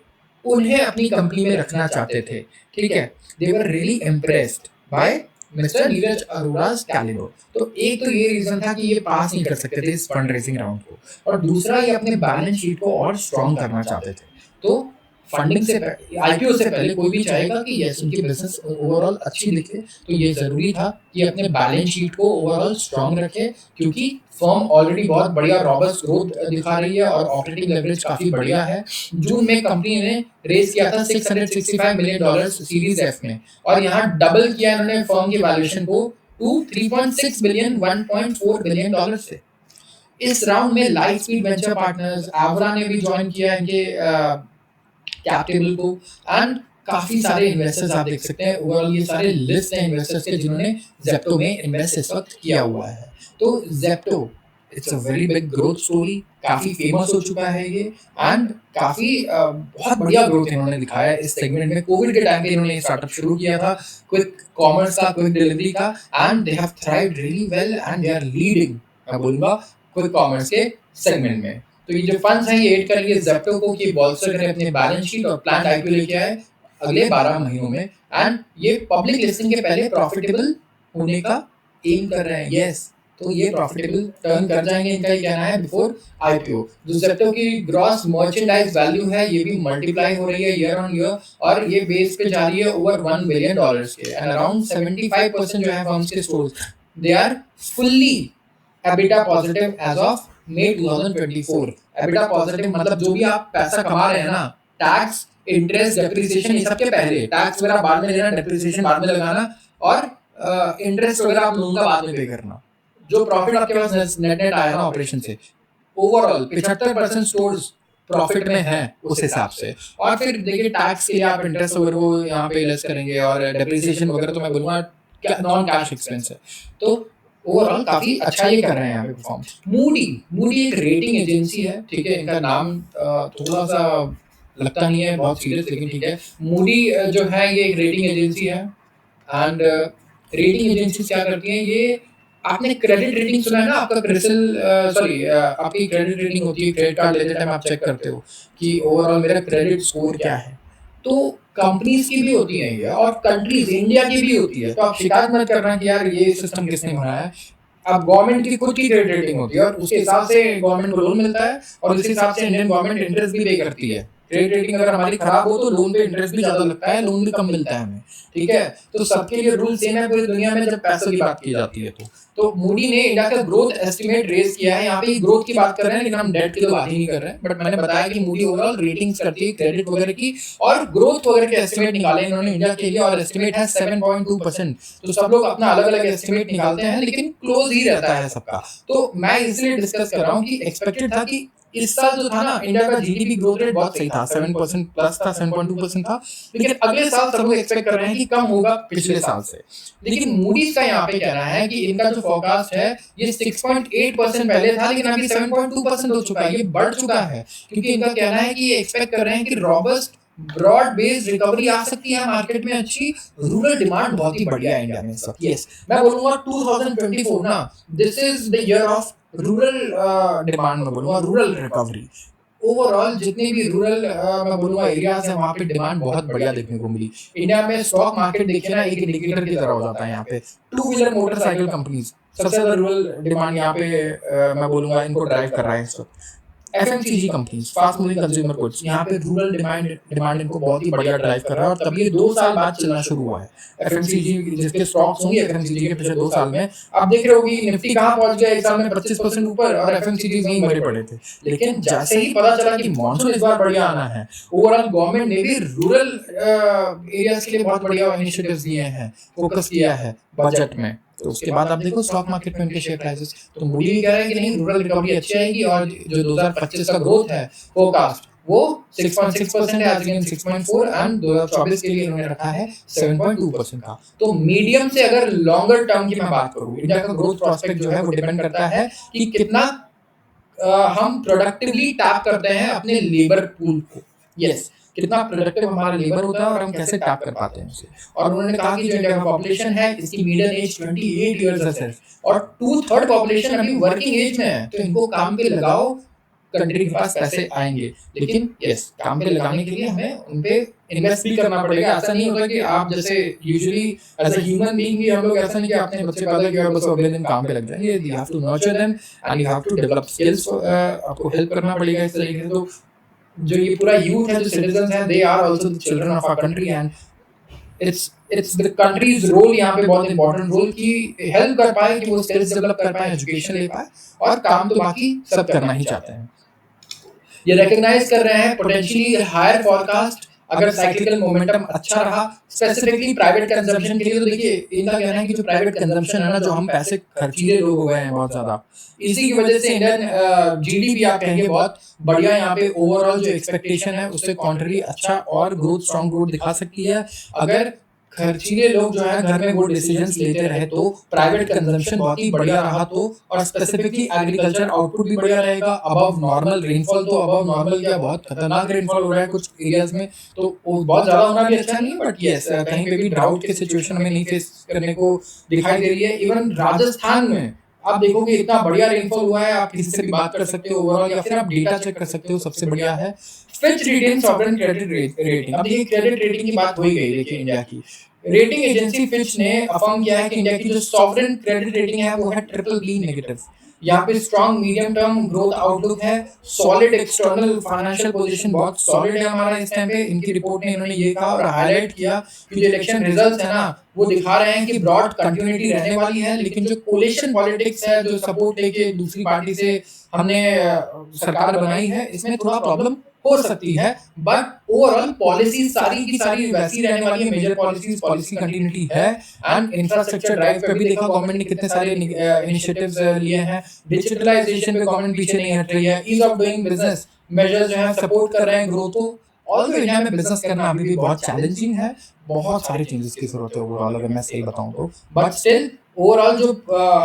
उन्हें अपनी कंपनी में रखना चाहते थे, ठीक है। They were really impressed by mister Neeraj Arora's caliber। तो एक तो ये रीजन था कि ये पास नहीं कर सकते थे इस फंड रेजिंग राउंड को, और दूसरा ये अपने बैलेंस शीट को और स्ट्रॉन्ग करना चाहते थे। तो फंडिंग से आईपीओ से पहले कोई भी चाहेगा कि यस उनकी बिजनेस ओवरऑल अच्छी दिखे, तो ये जरूरी था कि अपने बैलेंस शीट को ओवरऑल स्ट्रॉन्ग रखे, क्योंकि फर्म ऑलरेडी बहुत बढ़िया रॉबस्ट ग्रोथ दिखा रही है और ऑपरेटिंग लेवरेज काफी बढ़िया है। जून में कंपनी ने रेज किया था $665 मिलियन सीरीज एफ में, और यहाँ डबल किया इन्होंने फर्म की वैल्यूएशन को टू 3.6 बिलियन $1.4 बिलियन से। इस राउंड में लाइटस्पीड वेंचर पार्टनर्स, एवरा ने भी ज्वाइन किया इनके कैप टेबल को, एंड काफी सारे इन्वेस्टर्स आप देख सकते हैं। ओवरऑल ये सारे लिस्ट हैं इन्वेस्टर्स के जिन्होंने जेप्टो में इन्वेस्ट इस वक्त किया हुआ है। तो Zepto it's a very big growth story, काफी फेमस हो चुका है ये, एंड काफी बहुत बढ़िया ग्रोथ इन्होंने दिखाया है इस सेगमेंट में। कोविड के टाइम पे इन्होंने ये स्टार्टअप शुरू किया था, क्विक कॉमर्स का, क्विक डिलीवरी का, and they have thrived really well and they are leading, मैं बोलूंगा, क्विक कॉमर्स के सेगमेंट में। तो ये जो फंड्स हैं ये एड करेंगे जेप्टो को कि बॉल्स्टर करें अपने बैलेंस शीट और प्लान आईपीओ लेके आए अगले 12 महीनों में, एंड ये पब्लिक लिस्टिंग के पहले प्रॉफिटेबल होने का एम कर रहे हैं। यस, तो ये प्रॉफिटेबल टर्न कर जाएंगे, इनका ये कहना है बिफोर आईपीओ। जो जेप्टो की ग्रॉस मर्चेंडाइज वैल्यू है ये भी मल्टीप्लाई हो रही है ईयर ऑन ईयर, और ये बेस पे जा रही है ओवर $1 बिलियन के, एंड अराउंड 75% जो है फर्म्स के stores they are fully EBITDA positive as of May 2024। EBITDA positive मतलब जो भी आप पैसा कमा रहे हैं ना, टैक्स, इंटरेस्ट, डेप्रिसिएशन, ये सब के पहले, टैक्स वगैरह बाद में देना, डेप्रिसिएशन बाद में लगाना, और इंटरेस्ट वगैरह आप लोगों का बाद में पे करना। जो प्रॉफिट आपके पास नेट नेट आया ना ऑपरेशन से, ओवरऑल 75% स्टोर्स प्रॉफिट में है उस हिसाब से। और फिर देखिए टैक्स के लिए आप इंटरेस्ट वगैरह वो यहाँ पे लेस करेंगे, और डेप्रिसिएशन वगैरह तो मैं बोलूँगा नॉन कैश एक्सपेंस है। तो ओवरऑल काफी अच्छा ये कर रहे हैं यहाँ पे परफॉर्म। मूडी एक रेटिंग एजेंसी है, ठीक है। इनका नाम थोड़ा सा लगता नहीं है बहुत सीरियस, लेकिन ठीक है। मूडी जो है ये एक रेटिंग एजेंसी है, एंड रेटिंग एजेंसी क्या करती हैं, ये आपने क्रेडिट रेटिंग सुना है ना, आपका क्रिसिल आपकी क्रेडिट रेटिंग होती है, क्रेडिट कार्ड लेते टाइम आप चेक करते हो कि ओवरऑल मेरा क्रेडिट स्कोर क्या है। तो कंपनीज की भी होती है ये, और कंट्रीज, इंडिया की भी होती है। तो आप शिकायत मत करना कि यार ये सिस्टम किसने बनाया है। अब गवर्नमेंट की खुद की क्रेडिट रेटिंग होती है, और उसके हिसाब से गवर्नमेंट को लोन मिलता है, और उसी हिसाब से इंडियन गवर्नमेंट इंटरेस्ट भी पे करती है। क्रेडिट रेटिंग अगर हमारी खराब हो तो लोन पे इंटरेस्ट भी ज्यादा लगता है, लोन भी कम मिलता है हमें, ठीक है। तो सबके लिए रूल सेम है पूरी दुनिया में जब पैसों की बात की जाती है। तो मूडी ने इंडिया का ग्रोथ एस्टिमेट रेज किया है। यहाँ पे ग्रोथ की बात कर रहे हैं, लेकिन हम डेट की तो बात ही नहीं कर रहे हैं। बट मैंने बताया कि मूडी ओवरऑल रेटिंग्स करती है क्रेडिट वगैरह की, और ग्रोथ वगैरह के एस्टिमेट निकाले इन्होंने इंडिया के लिए, और एस्टिमेट है 7.2%। तो सब लोग अपना अलग अलग एस्टिमेट निकालते हैं, लेकिन क्लोज ही रहता है सबका। तो मैं इसलिए डिस्कस कर रहा हूँ कि एक्सपेक्टेड था कि इस साल जो था ना, इंडिया का जीडीपी ग्रोथ रेट बहुत सही था, 7% प्लस था, 7.2% था। लेकिन अगले साल सब लोग एक्सपेक्ट कर रहे हैं कि कम होगा पिछले साल से। लेकिन मूडीज का यहाँ पे कहना है कि इनका जो फोरकास्ट है ये 6.8% पहले था, लेकिन अभी 7.2% हो चुका है, ये बढ़ चुका है। क्योंकि इनका कहना है कि ये एक्सपेक्ट कर रहे हैं कि रॉबस्ट ब्रॉड बेस्ड रिकवरी आ सकती है मार्केट में अच्छी, रूरल डिमांड बहुत ही बढ़िया है इंडिया में इस वक्त। यस, मैं बोलूंगा 2024 ना, this is the year of rural demand, मैं बोलूंगा रूरल रिकवरी। ओवरऑल जितने भी रूरल मैं बोलूंगा एरियाज है वहाँ पे डिमांड बहुत बढ़िया देखने को मिली। इंडिया में स्टॉक मार्केट देखिए ना, एक इंडिकेटर की तरह हो जाता है यहाँ पे। टू व्हीलर मोटरसाइकिल कंपनीज सबसे ज्यादा रूरल डिमांड यहाँ पे मैं बोलूंगा इनको ड्राइव कर रहा है इस वक्त। FMCG companies, fast moving consumer goods, यहाँ पे रूरल डिमांड इनको बहुत ही बढ़िया ड्राइव कर रहा है, और तब ये 2 साल बाद चलना शुरू हुआ है। एफएमसीजी जिसके स्टॉक्स होंगे एफएमसीजी के पिछले 2 साल में, आप देख रहे होगी निफ्टी कहाँ पहुंच गया एक साल में 25% ऊपर, और एफएमसीजी यहीं मरे पड़े थे। लेकिन जैसे ही पता चला कि मॉनसून इस बार बढ़िया आना है, ओवरऑल गवर्नमेंट ने भी रूरल एरियाज के लिए बहुत बढ़िया इनिशिएटिव्स लिए हैं, फोकस किया है बजट में। तो उसके बाद आप देखो स्टॉक मार्केट में उनके शेयर प्राइसेस, तो मूडी भी कह रहा है कि नहीं रूरल रिकवरी अच्छी आएगी, और जो 2025 का ग्रोथ है फोरकास्ट वो 6.6% है, अगेन 6.4, एंड 2024 के लिए इन्होंने रखा है 7.2% का। तो मीडियम से अगर लॉन्गर टर्म की मैं बात करूं, इंडिया का ग्रोथ प्रोस्पेक्ट जो है वो डिपेंड करता है कि कितना हम प्रोडक्टिवली टैप करते हैं अपने लेबर पूल को। यस, कितना प्रोडक्टिव हमारा लेबर होता है और हम कैसे टैप कर पाते हैं उसे। और उन्होंने कहा कि जो इंडिया का पॉपुलेशन है इसकी मीडियन एज 28 इयर्स है सिर्फ, और 2/3 पॉपुलेशन अभी वर्किंग एज में है, तो इनको काम पे लगाओ, कंट्री के पास पैसे आएंगे। लेकिन यस, काम पे लगाने के लिए हमें उन पे इन्वेस्ट भी करना पड़ेगा। ऐसा नहीं होता कि आप जैसे usually as a human being भी हम लोग ऐसा नहीं कि आपने बच्चे पैदा किया बस अगले दिन काम पे लग जाएंगे। You have to nurture them and you have to develop skills, आपको हेल्प करना पड़ेगा इस तरीके से। तो जो ये पूरा यूथ है, जो सिटीजंस हैं, they are also the children of our country, and it's the country's role यहाँ पे बहुत इंपॉर्टेंट रोल की हेल्प कर पाए कि वो स्किल्स डेवलप कर पाए, एजुकेशन ले पाए, और काम तो बाकी सब करना ही चाहते हैं। ये रिकॉग्नाइज कर रहे हैं पोटेंशियली हायर फॉरकास्ट अगर साइक्लिकल मोमेंटम अच्छा रहा, स्पेसिफिकली प्राइवेट कंजम्पशन के लिए। तो देखिए इनका कहना है कि जो प्राइवेट कंजम्पशन है ना, जो हम पैसे खर्चीले लोग हो गए हैं बहुत ज्यादा, इसी की वजह से इंडियन जीडीपी आप कहेंगे बहुत बढ़िया यहाँ पे ओवरऑल जो एक्सपेक्टेशन है उससे कॉन्ट्ररी अच्छा और ग्रोथ, स्ट्रॉन्ग ग्रोथ दिखा सकती है। अगर खर्चीले लोग जो है घर में वो डिसीजंस लेते रहे तो, प्राइवेट कंजम्पशन बहुत ही बढ़िया रहा तो, और स्पेसिफिकली एग्रीकल्चर आउटपुट भी बढ़िया रहेगा, अबव नॉर्मल रेनफॉल, तो अबव नॉर्मल क्या बहुत खतरनाक रेनफॉल हो रहा है कुछ एरियाज में, तो वो बहुत ज्यादा होना भी अच्छा नहीं है, बट यस कहीं पे भी ड्राउट के सिचुएशन हमें नहीं फेस करने को दिखाई दे रही है। इवन राजस्थान में आप देखोगे इतना बढ़िया रेनफॉल हुआ है, आप किसी से भी बात कर सकते हो ओवरऑल, या फिर आप डेटा चेक कर सकते हो, सबसे बढ़िया है। Fitch retain sovereign credit rating. अब देखिए क्रेडिट रेटिंग की बात हो ही गई, देखिए इंडिया की रेटिंग एजेंसी फिच ने अफर्म किया है कि इंडिया की जो सॉवरेन क्रेडिट रेटिंग है वो है BBB नेगेटिव। यहाँ पे strong medium term growth outlook है, सॉलिड एक्सटर्नल फाइनेंशियल पोजीशन बहुत सॉलिड है हमारा इस टाइम पे। इनकी रिपोर्ट में इन्होंने ये कहा और हाईलाइट किया कि जो इलेक्शन रिजल्ट्स है ना वो दिखा रहे हैं कि ब्रॉड कंटिन्यूटी रहने वाली है, लेकिन जो कोलिशन पॉलिटिक्स है, जो सपोर्ट लेके दूसरी पार्टी से हमने सरकार बनाई है, इसमें थोड़ा प्रॉब्लम हो सकती है, बट ओवरऑल पॉलिसी सारी की सारी वैसी रहने वाली है। मेजर पॉलिसी कंटिन्यूटी है, एंड इंफ्रास्ट्रक्चर ड्राइव पे भी देखा गवर्नमेंट ने कितने सारे इनिशिएटिव्स लिए हैं। डिजिटलाइजेशन पे गवर्नमेंट पीछे नहीं हट रही है। Ease of doing business measures जो है सपोर्ट कर रहे हैं ग्रोथ को। ऑल्दो इंडिया में बिजनेस करना अभी भी बहुत चैलेंजिंग है, बहुत सारे चेंजेस की जरूरत है ओवरऑल, अगर मैं सही बताऊं तो, बट स्टिल ओवरऑल जो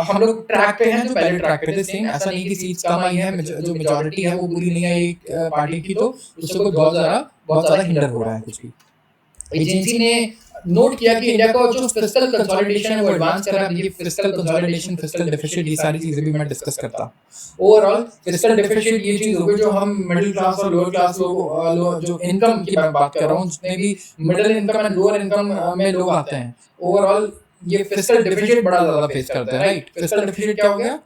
हम लोग ट्रैक पे हैं, जो पहले ट्रैक पे थे सेम, ऐसा नहीं कि सीट्स कम आई है, जो मेजोरिटी है वो पूरी नहीं आई एक पार्टी की, तो उससे कोई बहुत ज्यादा हिंडर हो रहा है कुछ भी। एजेंसी ने नोट किया कि इंडिया का जो फिस्कल कंसोलिडेशन है वो एडवांस कर रहा है। ये फिस्कल कंसोलिडेशन, फिस्कल डेफिसिट, ये सारी चीजें भी मैं डिस्कस करता। ओवरऑल फिस्कल डेफिसिट ये चीज होगी जो हम मिडिल क्लास और लोअर क्लास लोग जो इनकम की मैं बात कर रहा हूँ, जितने भी middle income and lower income में लोग आते हैं, ओवरऑल ये फिस्कल डेफिसिट बड़ा ज्यादा फेस करते हैं, राइट। फिस्कल डेफिसिट क्या हो गया,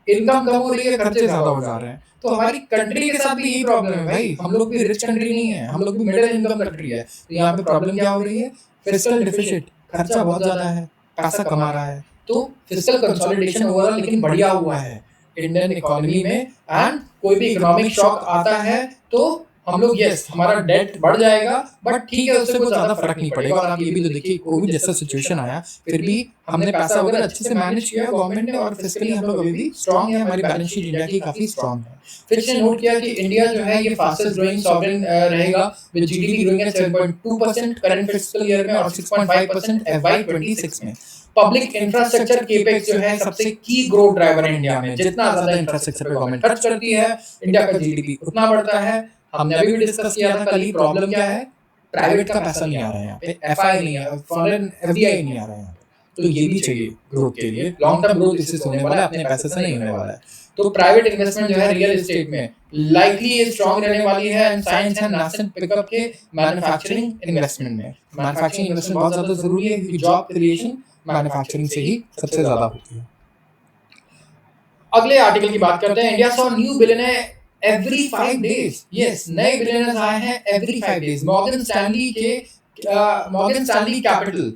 इनकम कम हो रही है, खर्चे ज्यादा हो जा रहे हैं। तो हमारी कंट्री के साथ भी यही प्रॉब्लम है भाई, हम लोग भी रिच कंट्री नहीं है, हम लोग भी मिडिल इनकम कंट्री है। तो यहाँ पे प्रॉब्लम क्या हो रही है, फिस्कल डेफिसिट, खर्चा बहुत ज्यादा है, पैसा कमा रहा है, तो फिस्कल कंसोलिडेशन ओवरऑल लेकिन बढ़िया हुआ है इंडियन इकोनॉमी में। एंड कोई भी इकोनॉमिक शॉक आता है तो हम लोग यस हमारा डेट बढ़ जाएगा, बट ठीक है उससे कोई ज्यादा फर्क नहीं पड़ेगा। और आप ये भी तो देखिए कोविड जैसा सिचुएशन आया, फिर भी हमने पैसा वगैरह अच्छे से मैनेज किया गवर्नमेंट ने, और फिस्कली हम लोग अभी भी स्ट्रांग है, हमारी बैलेंस शीट इंडिया की काफी स्ट्रांग है। फिर से नोट किया कि इंडिया जो है ये फास्टेस्ट ग्रोइंग सॉवरेन रहेगा, with GDP growing at 7.2% current fiscal year में और 6.5% FY26 में। पब्लिक इंफ्रास्ट्रक्चर केपेक्स जो है सबसे की ग्रोथ ड्राइवर है इंडिया में। जितना ज्यादा इंफ्रास्ट्रक्चर पे गवर्नमेंट खर्च करती है, इंडिया का जीडीपी उतना बढ़ता है। हमने अभी भी डिस्कस किया था कल ही, प्रॉब्लम क्या है, प्राइवेट का पैसा नहीं आ रहा है यहाँ पे, एफआई नहीं है, फॉरेन एफडीआई नहीं आ रहा है यहाँ पे। तो ये भी चाहिए ग्रोथ के लिए, लॉन्ग टर्म ग्रोथ इससे होने वाला है, अपने पैसे से नहीं होने वाला है। तो प्राइवेट इन्वेस्टमेंट जो है रियल एस्टेट में लाइकली स्ट्रॉन्ग रहने वाली है, and science and nascent pickup के मैन्युफैक्चरिंग इन्वेस्टमेंट में। मैन्युफैक्चरिंग इन्वेस्टमेंट बहुत ज्यादा जरूरी है क्योंकि जॉब क्रिएशन मैन्युफैक्चरिंग से ही सबसे ज्यादा होती है। अगले आर्टिकल की बात करते हैं। India saw new billionaire every 5 days. Yes, नए बिलियनर्स आए हैं every 5 days. Morgan Stanley capital,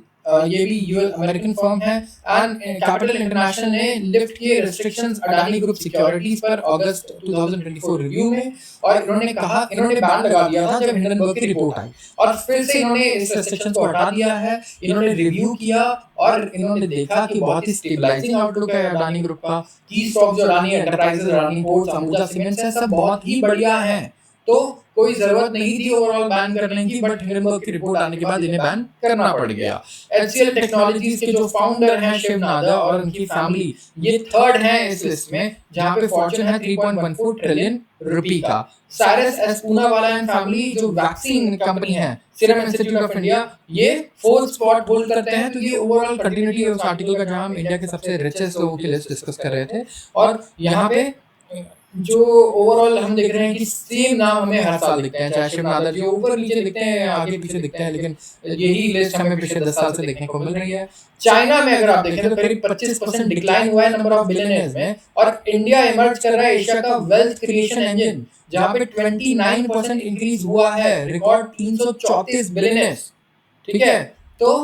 ये भी यूएस अमेरिकन फर्म है, एंड कैपिटल इंटरनेशनल ने लिफ्ट किए रिस्ट्रिक्शंस अडानी ग्रुप सिक्योरिटीज पर अगस्त 2024 रिव्यू में। और इन्होंने बैन लगा दिया था जब हिंडनबर्ग की रिपोर्ट आई, और फिर से इन्होंने इस रिस्ट्रिक्शंस को हटा दिया है। इन्होंने रिव्यू किया और इन्होंने देखा कि बहुत ही स्टेबलाइजिंग आउटलुक है अडानी ग्रुप का। की स्टॉक जो Adani enterprises, Adani ports, Ambuja cements है, सब बहुत ही बढ़िया हैं। तो कोई जरूरत नहीं थी ओवरऑल बैन करने की, बट हिंडनबर्ग की रिपोर्ट आने के बाद इन्हें बैन करना पड़ गया। एचसीएल टेक्नोलॉजीज के जो फाउंडर हैं शिव नादा और उनकी फैमिली, ये थर्ड हैं इस लिस्ट में, जहां पे फॉर्च्यून है 3.14 ट्रिलियन रुपए का। Cyrus S Poonawalla and family जो वैक्सीन कंपनी है, सीरम इंस्टीट्यूट ऑफ इंडिया, ये फोर्थ स्पॉट होल्ड करते हैं। तो ये ओवरऑल कंटिन्यूटी है उस आर्टिकल का जहां हम इंडिया के सबसे रिचेस्ट लोगों की लिस्ट डिस्कस कर रहे थे। और यहाँ पे जो ओवरऑल हम देख रहे हैं कि सेम नाम हमें हर साल दिखते हैं, चाहे शिव नादर जी ऊपर नीचे दिखते हैं, आगे पीछे दिखते हैं, लेकिन यही लिस्ट हमें पिछले 10 साल से देखने को मिल रही है। चाइना में अगर आप देखें तो करीब 25% डिक्लाइन हुआ है नंबर ऑफ बिलियनर्स में, और इंडिया इमर्ज कर रहा है एशिया का वेल्थ क्रिएशन इंजन, जहां पे 29% इंक्रीज हुआ है, रिकॉर्ड 334 बिलियनर्स। ठीक है, तो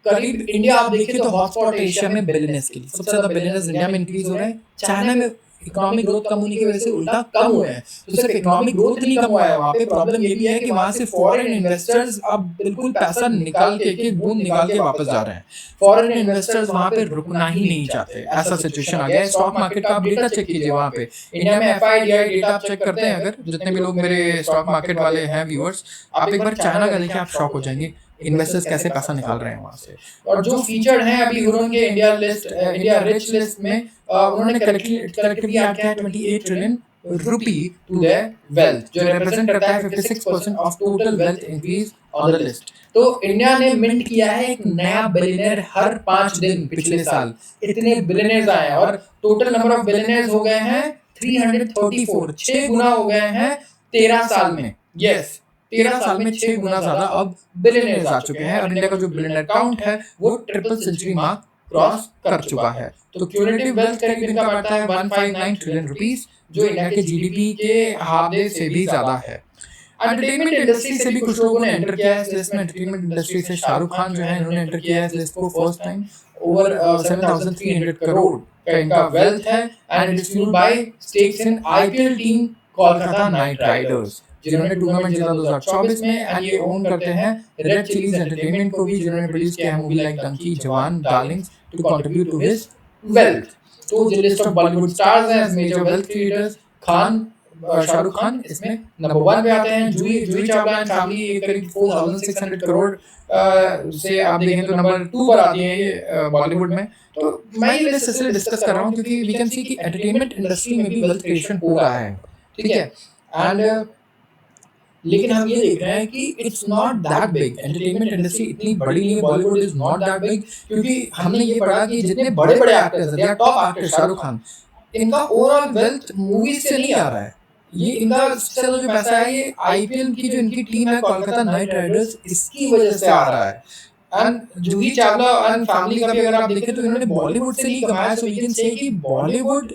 करीब इंडिया आप देखिए तो हॉटस्पॉट एशिया में बिलियनर्स के लिए, सबसे ज्यादा बिलियनर्स इंडिया में इंक्रीज हो रहे हैं। चाइना में इकोनॉमिक ग्रोथ कम होने की वजह से उल्टा कम हुए हैं। तो सिर्फ इकोनॉमिक ग्रोथ नहीं कम हुआ है, वहाँ पे प्रॉब्लम ये भी है कि वहाँ से फॉरेन इन्वेस्टर्स अब बिल्कुल पैसा निकाल के एक बूंद निकाल के वापस जा रहे हैं। फॉरेन इन्वेस्टर्स वहाँ पे रुकना ही नहीं चाहते, ऐसा सिचुएशन आ गया है। स्टॉक मार्केट का आप डेटा चेक कीजिए, वहाँ पे इंडिया में एफआईडीआई डेटा आप चेक करते हैं, अगर जितने भी लोग मेरे स्टॉक मार्केट वाले हैं व्यूअर्स, आप एक बार चाइना का देखिए, आप शॉक हो जाएंगे इन्वेस्टर्स कैसे पैसा निकाल रहे हैं वहां से। और जो फीचर्ड हैं अभी हुरन के इंडिया रिच लिस्ट में, उन्होंने कलेक्टिवली ऐड किया है 28 trillion rupee to their wealth, जो रिप्रेजेंट करता है 56% of total wealth increase on the list. तो इंडिया ने मिंट किया है एक नया बिलियनर हर 5 दिन पिछले साल, इतने बिलियनर्स आए हैं, और टोटल नंबर ऑफ बिलियनर्स हो गए हैं 334, 6 गुना हो गए हैं 13 साल में। यस, 13 साल में 6 गुना ज्यादा अब बिलियनर्स आ चुके हैं, और इंडिया का जो बिलियनर काउंट है वो ट्रिपल सेंचुरी मार्क क्रॉस कर चुका है। तो क्यूमुलेटिव वेल्थ करीब इनका बढ़ता है 159 ट्रिलियन रुपीस, जो इंडिया के जीडीपी के हाफे से भी ज्यादा है। एंटरटेनमेंट इंडस्ट्री से भी कुछ लोगों ने एंटर किया है इस लिस्ट में। एंटरटेनमेंट इंडस्ट्री से शाहरुख खान जो है, इन्होंने एंटर किया है इस लिस्ट को फर्स्ट टाइम। ओवर 7300 करोड़ का इनका वेल्थ है, and it is fuelled by stakes in IPL team Kolkata knight riders, जिन्होंने टूर्नामेंट जीता 2024 में, एंड ये ओन करते हैं रेड चिलीज एंटरटेनमेंट को भी, जिन्होंने प्रोड्यूस किया है movie like Dunki, Jawan, Darlings to contribute to his wealth. तो जो लिस्ट ऑफ बॉलीवुड स्टार्स हैं, major wealth creators, Khan, Shahrukh Khan इसमें नंबर 1 पे आते हैं। जूही चावला एंड फैमिली करीब 4600 करोड़ से आप देखें तो नंबर 2 पर आती है ये बॉलीवुड में। तो मैं ये लिस्ट इसलिए डिस्कस कर रहा हूँ क्योंकि वी कैन सी कि एंटरटेनमेंट इंडस्ट्री में भी वेल्थ क्रिएशन हो रहा है, ठीक है। एंड लेकिन हम ये देख रहे हैं कि it's not that big, entertainment industry इतनी बड़ी नहीं है, Bollywood is not that big, क्योंकि हमने ये पढ़ा कि जितने बड़े बड़े एक्टर्स हैं, टॉप एक्टर शाहरुख खान, इनका ओवरऑल वेल्थ मूवीज से नहीं आ रहा है। ये इनका सबसे ज्यादा जो पैसा है ये आईपीएल की जो इनकी टीम है कोलकाता नाइट राइडर्स, इसकी वजह से आ रहा है। And Juhi Chawla and family का भी अगर आप देखें तो इन्होंने बॉलीवुड से नहीं कमाया। सो यू कैन से कि बॉलीवुड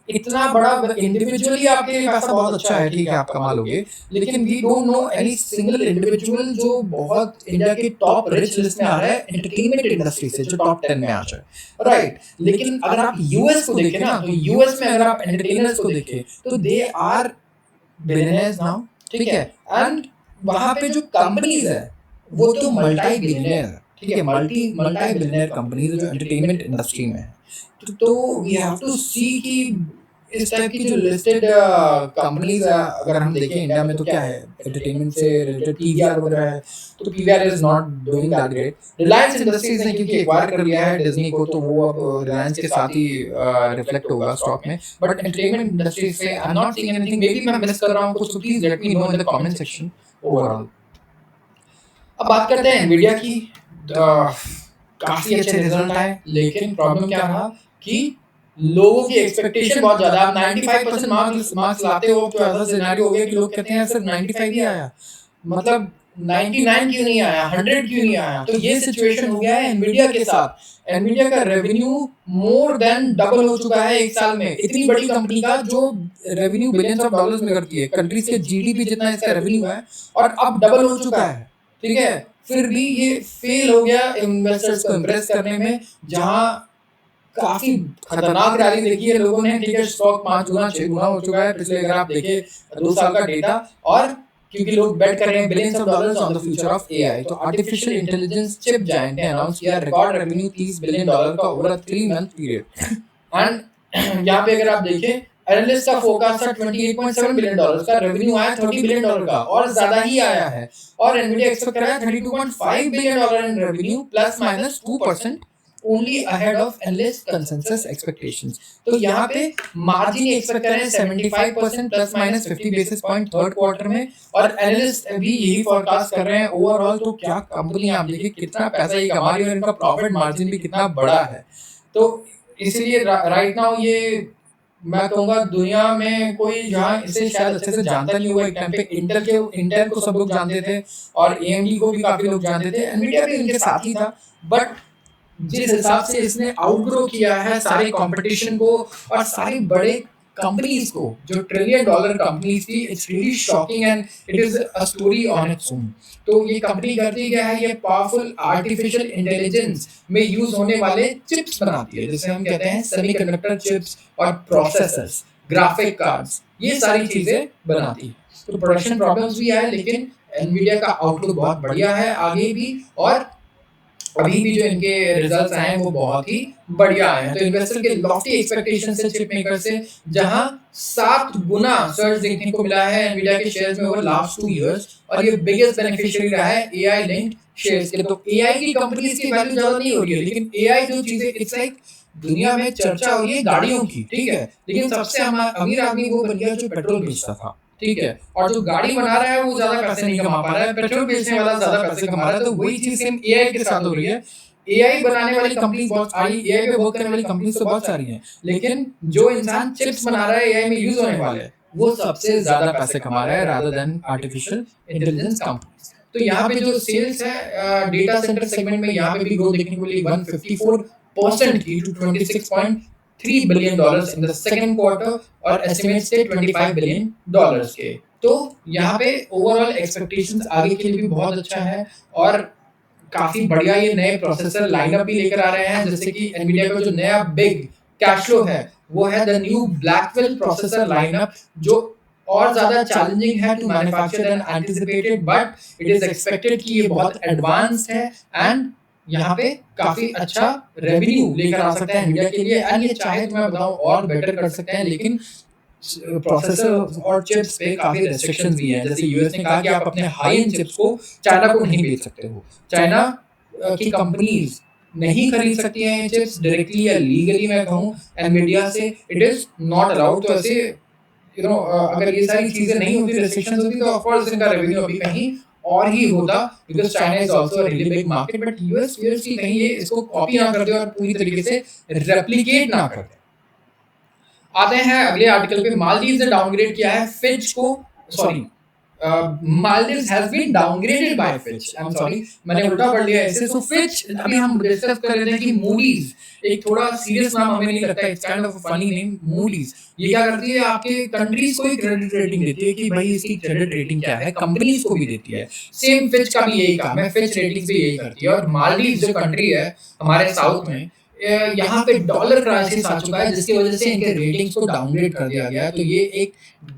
इतना बड़ा, इंडिविजुअली आपके पैसा बहुत अच्छा है, ठीक है, आप कमा लोगे, लेकिन we don't know any single individual जो बहुत इंडिया के टॉप रिच लिस्ट में आ रहा है एंटरटेनमेंट इंडस्ट्री से, जो टॉप 10 में आ जाए, राइट। लेकिन अगर आप यूएस को देखें ना, तो यूएस में अगर आप एंटरटेनर्स को देखें तो दे आर बिलियनर्स नाउ, ठीक है। एंड वहां पे जो कंपनीज है वो तो मल्टी बिलियनर, ठीक है, मल्टी बिलियनर कंपनीज जो एंटरटेनमेंट इंडस्ट्री में है। तो वी हैव टू सी कि इस टाइप की जो लिस्टेड कंपनीज है, अगर हम देखें इंडिया में तो क्या है एंटरटेनमेंट से रिलेटेड, पीवीआर वगैरह है, तो PVR is not doing that great. Reliance industries ने क्योंकि एक्वायर कर लिया है डिज्नी को, तो वो अब रिलायंस के साथ ही रिफ्लेक्ट होगा स्टॉक में। बट एंटरटेनमेंट इंडस्ट्री से I am not seeing anything, may be मैं मिस कर रहा हूं कुछ, तो please let me know in the comment section overall. अब बात करते हैं एनवीडिया की। काफी अच्छे रिजल्ट आए, लेकिन प्रॉब्लम क्या रहा कि लोगों की एक्सपेक्टेशन बहुत ज्यादा। आप 95% मार्क्स लाते हो तो ऐसा सिनेरियो हो गया कि लोग कहते हैं सिर्फ 95 ही आया, मतलब 99 क्यों नहीं आया, 100 क्यों नहीं आया। तो ये सिचुएशन हो गया है एनवीडिया के साथ। एनवीडिया का रेवेन्यू मोर देन डबल हो चुका है एक साल में। इतनी बड़ी कंपनी का जो रेवेन्यू बिलियंस ऑफ डॉलर्स में करती है, कंट्रीज के जीडीपी जितना इसका रेवेन्यू है, और अब डबल हो चुका है। ठीक है, फिर भी ये फेल हो गया इन्वेस्टर्स को इम्प्रेस करने में, जहां काफी खतरनाक रैली देखी है लोगों ने। ठीक है, स्टॉक 5 गुना 6 गुना हो चुका है पिछले, अगर आप देखें 2 साल का डेटा। और क्योंकि लोग बेट कर रहे हैं billions of dollars on the future of AI, तो आर्टिफिशियल इंटेलिजेंस चिप जायंट ने अनाउंस किया रिकॉर्ड रेवेन्यू $30 बिलियन का over a 3-month period. And यहाँ पे अगर आप देखें, एनालिस्ट का फोरकास्ट था $28.7 बिलियन का, रेवेन्यू आया $30 बिलियन का, और ज्यादा ही आया है। और एनवीडिया एक्सपेक्ट कर रहा है $32.5 billion in revenue, plus minus 2%, only ahead of analyst consensus expectations। तो यहाँ पे मार्जिन एक्सपेक्ट कर रहे हैं 75% plus minus 50 basis point third quarter में, और एनालिस्ट भी यही फोरकास्ट कर रहे हैं ओवरऑल। तो क्या कंपनी, आप देखिए कितना पैसा ये कमा रही है और इनका प्रॉफिट मार्जिन भी कितना बड़ा है। तो इसलिए राइट नाउ ये मैं कहूँगा दुनिया में कोई जहाँ इसे शायद अच्छे से जानता नहीं हुआ। एक टाइम पे इंटेल को सब लोग जानते थे, और एएमडी को भी काफी लोग जानते थे, एनवीडिया भी उनके साथ ही था। बट जिस हिसाब से इसने आउटग्रो किया है सारे कंपटीशन को और सारे बड़े कंपनीज को, जो ट्रिलियन डॉलर कंपनीज थी, it's really shocking and it is a story on its own. तो ये कंपनी करती क्या है, ये पावरफुल आर्टिफिशियल इंटेलिजेंस में यूज होने वाले चिप्स बनाती है, जिसे हम कहते हैं सेमीकंडक्टर चिप्स और प्रोसेसर्स, ग्राफिक कार्ड्स, ये सारी चीजें बनाती है। तो प्रोडक्शन प्रॉब्लम्स भी आए, लेकिन एनवीडिया का आउटलुक बहुत बढ़िया है आगे भी, और अभी भी जो इनके रिजल्ट्स आए हैं वो बहुत ही बढ़िया आए हैं। तो इन्वेस्टर के लॉफ्टी एक्सपेक्टेशन से चिप मेकर से जहां 7 गुना सर्ज देखने को मिला है एनवीडिया के शेयर्स में ओवर लास्ट 2 इयर्स, और ये बिगेस्ट बेनिफिशियरी रहा है एआई लिंक्ड शेयर्स के। तो एआई की कंपनीज की वैल्यू ज्यादा नहीं हो रही है, लेकिन एआई जो चीजें, इट्स लाइक दुनिया में चर्चा हो रही है गाड़ियों की, ठीक है, लेकिन सबसे अमीर आदमी वो बन गया जो पेट्रोल बेचता था। ठीक है, और जो गाड़ी बना रहा है वो ज्यादा पैसे नहीं कमा पा रहा है, पेट्रोल बेचने वाला ज्यादा पैसे कमा रहा है। तो वही चीज सेम एआई के साथ हो रही है। एआई बनाने वाली कंपनीज बहुत सारी, एआई पे वर्क करने वाली कंपनीज तो बहुत सारी हैं, लेकिन जो इंसान चिप्स बना रहा है एआई में यूज होने वाले, वो सबसे ज्यादा पैसे कमा रहा है rather than artificial intelligence companies. तो यहाँ पे जो सेल्स है डेटा सेंटर सेगमेंट में, यहाँ पे भी ग्रोथ देखने को मिली 154% की to $26.3 billion in the second quarter, और एस्टिमेट्स थे $25 बिलियन के। तो यहाँ पे ओवरऑल एक्सपेक्टेशंस आगे के लिए भी बहुत अच्छा है, और काफी बढ़िया ये नए प्रोसेसर लाइनअप भी लेकर आ रहे हैं। जैसे कि एनवीडिया का जो नया बिग कैश फ्लो है वो है the new Blackwell processor lineup, जो और ज्यादा चैलेंजिंग है to manufacture than anticipated, but it is expected कि ये बहुत एडवांस्ड है एंड यहाँ पे काफी अच्छा रेवेन्यू लेकर आ सकता है एनवीडिया के लिए। एंड ये चाहे तो मैं बताऊं और बेटर कर सकते हैं, लेकिन प्रोसेसर और चिप्स पे काफी रेस्ट्रिक्शंस भी हैं। जैसे यूएस ने कहा कि आप अपने हाई एंड चिप्स को चाइना को नहीं बेच सकते हो, चाइना की कंपनीज नहीं खरीद सकती हैं ये चिप्स डायरेक्टली या लीगली, मैं कहूँ एनवीडिया से, इट इज नॉट अलाउड। तो ऐसे अगर ये सारी चीजें नहीं होती, रेस्ट्रिक्शंस होती, तो ऑफ कोर्स इनका रेवेन्यू अभी कहीं और ही होता, because China is also a really big market. But US की कहीं ये इसको कॉपी ना कर दे और पूरी तरीके से रेप्लिकेट ना कर दे। आते हैं अगले आर्टिकल पे। मालदीव्स ने डाउनग्रेड किया है फिच को, sorry Maldives has been downgraded by Fitch, I am sorry मैंने उल्टा पढ़ लिया ऐसे। सो फिच, अभी हम डिस्कस कर रहे थे कि मूडीज एक थोड़ा सीरियस नाम हमें नहीं लगता, it's kind of a funny name. Moody's ये क्या करती है, आपके कंट्रीज को ही क्रेडिट रेटिंग देती है कि भाई इसकी क्रेडिट रेटिंग क्या है, कंपनीज को भी देती है। सेम फिच का भी यही काम है, फिच रेटिंग्स भी यही करती है। और मालदीव्स जो कंट्री है हमारे साउथ में, यहाँ पे डॉलर क्राइसिस आ चुका है, जिसकी वजह से इनके रेटिंग्स को डाउनग्रेड कर दिया गया है। तो ये एक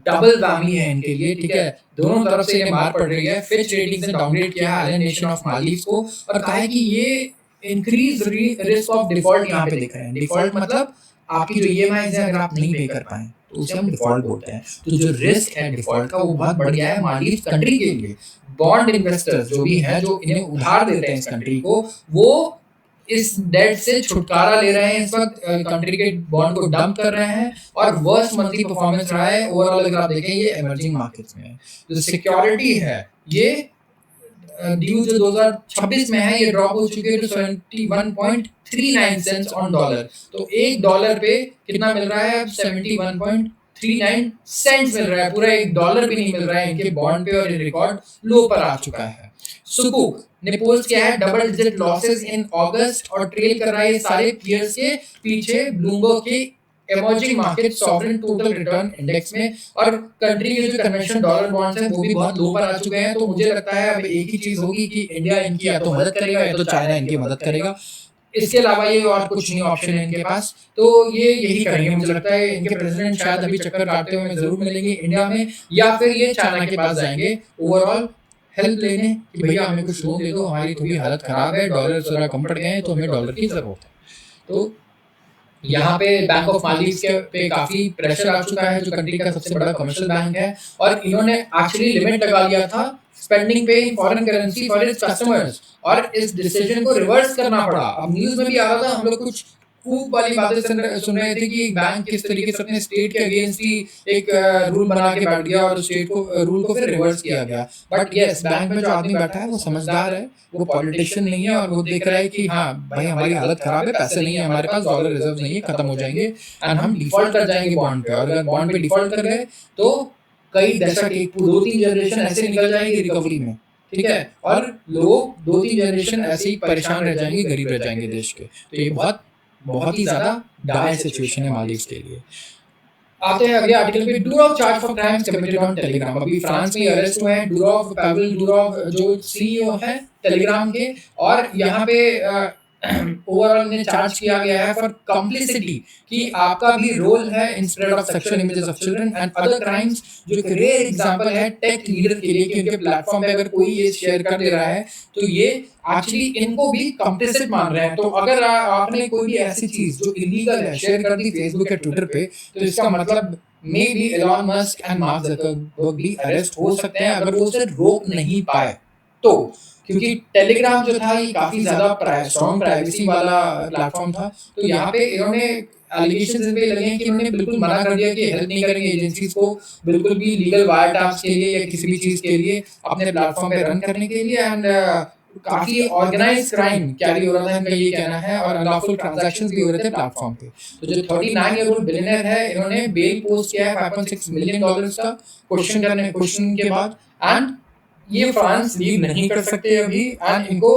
डबल वैमी है इनके लिए, ठीक है, दोनों तरफ से इन्हें मार पड़ रही है। फिच रेटिंग्स ने डाउनग्रेड किया है आइलैंड नेशन ऑफ मालदीव्स को, और कहा है कि ये इंक्रीज रिस्क ऑफ डिफॉल्ट यहाँ पे दिख रहे हैं। डिफॉल्ट मतलब आपकी जो ईएमआईज है अगर आप नहीं पे कर पाए तो उसे हम डिफॉल्ट बोलते हैं। तो जो रिस्क है डिफॉल्ट का वो बहुत बढ़ गया है मालदीव्स कंट्री के लिए। बॉन्ड इन्वेस्टर्स जो भी हैं, जो इन्हें उधार देते हैं इस कंट्री को, वो इस डेट से छुटकारा ले रहे हैं इस वक्त, कंट्री के बॉन्ड को डंप कर रहे हैं। और वर्स्ट मंथली परफॉर्मेंस रहा है ओवरऑल, अगर आप देखें ये इमर्जिंग मार्केट्स में। जो सिक्योरिटी है ये ड्यू जो 2026 में है ये ड्रॉप हो चुकी है टू 71.39 सेंट्स ऑन डॉलर। तो $1 पे कितना मिल रहा है अब 71.39 सेंट्स मिल रहा है, पूरा $1 भी नहीं मिल रहा है इनके बॉन्ड पे, और ये रिकॉर्ड लो पर आ चुका है। सुकुक ने पोस्ट किया है डबल डिजिट लॉसेस इन अगस्त और ट्रेल कर रहा है सारे पीयर्स के पीछे ब्लूमबर्ग के emerging market sovereign total return index में, और कंट्री के जो कन्वेंशन डॉलर बॉन्ड्स हैं वो भी बहुत लो पर आ चुके हैं। तो मुझे लगता है अब एक ही चीज होगी कि इंडिया इनकी या तो मदद करेगा या तो चाइना इनकी मदद करेगा, इसके अलावा ये और कुछ नहीं ऑप्शन है इनके पास। तो ये यही करेंगे, मुझे लगता है इनके प्रेसिडेंट शायद अभी चक्कर काटते हुए जरूर मिलेंगे इंडिया में, या फिर ये चाइना के पास जाएंगे ओवरऑल हेल्प लेने कि भैया हमें कुछ लोन दे दो, हमारी थोड़ी हालत खराब है, डॉलर जरा कम पड़ गए हैं तो हमें डॉलर की जरूरत है। तो यहाँ पे बैंक ऑफ माली के पे काफी प्रेशर आ चुका है, जो कंट्री का सबसे बड़ा कमर्शियल बैंक है, और इन्होंने एक्चुअली लिमिट लगा लिया था स्पेंडिंग पे in foreign currency for its customers, और इस डिसीजन को रिवर्स करना पड़ा। अब न्यूज में भी आ रहा था, हम लोग कुछ खूब वाली बातें सुन रहे थे कि बैंक किस तरीके से अपने स्टेट के अगेंस्ट ही एक रूल बना के बैठ गया और स्टेट को रूल को फिर रिवर्स किया गया। बट यस, बैंक में जो आदमी बैठा है वो समझदार है, वो पॉलिटिशियन नहीं है, और वो देख रहा है कि हाँ भाई हमारी हालत खराब है, पैसे नहीं है हमारे पास, डॉलर रिजर्व नहीं है, खत्म हो जाएंगे एंड हम डिफॉल्ट कर जाएंगे बॉन्ड पे, और अगर बॉन्ड पे डिफॉल्ट कर गए तो कई दशक, एक 2-3 जनरेशन ऐसे निकल जाएंगे रिकवरी में, ठीक है, और लोग 2-3 जनरेशन ऐसे ही परेशान रह जाएंगे, गरीब रह जाएंगे देश के। तो ये बहुत ही ज्यादा डायर सिचुएशन है मालदीव्स के लिए। आते हैं अगले आर्टिकल पे, Durov charge for crimes committed on Telegram. अभी फ्रांस में अरेस्ट हुए हैं डुरोव, पावेल डुरोव जो सीईओ है टेलीग्राम के, और यहाँ पे ओवरऑल ने चार्ज किया गया है फॉर कॉम्प्लिसिटी, कि आपका भी रोल है in spread of sexual images of children and other crimes, जो एक रेयर एग्जांपल है टेक लीडर के लिए कि उनके प्लेटफॉर्म पे अगर कोई ये शेयर कर दे रहा है तो ये एक्चुअली इनको भी कॉम्प्लिसिट मान रहे हैं। तो अगर आपने कोई भी ऐसी चीज जो इलीगल है शेयर कर दी फेसबुक या ट्विटर पे, तो इसका मतलब may be Elon Musk and mark Zuckerberg भी अरेस्ट हो सकते हैं अगर वो उसे रोक नहीं पाए तो, क्योंकि टेलीग्राम जो था ये काफी ज्यादा स्ट्रॉन्ग प्राइवेसी वाला प्लेटफॉर्म था। तो यहाँ पे इन्होंने एलिगेशंस इन पे लगे हैं कि इन्होंने बिल्कुल मना कर दिया कि हेल्प नहीं करेंगे एजेंसीज को बिल्कुल भी लीगल वायर टास्क के लिए या किसी भी चीज के लिए अपने प्लेटफॉर्म पे रन करने के लिए, एंड काफी ऑर्गेनाइज्ड क्राइम कैरी हो रहा था इनका, ये कहना है, और अनलॉफुल ट्रांजैक्शंस भी हो रहे थे प्लेटफॉर्म पे। तो जो 39-year-old बिलियनर है, इन्होंने बेल पोस्ट किया है $5.6 मिलियन का क्वेश्चन के बाद, एंड ये फ्रांस लीव नहीं कर सकते अभी, एंड इनको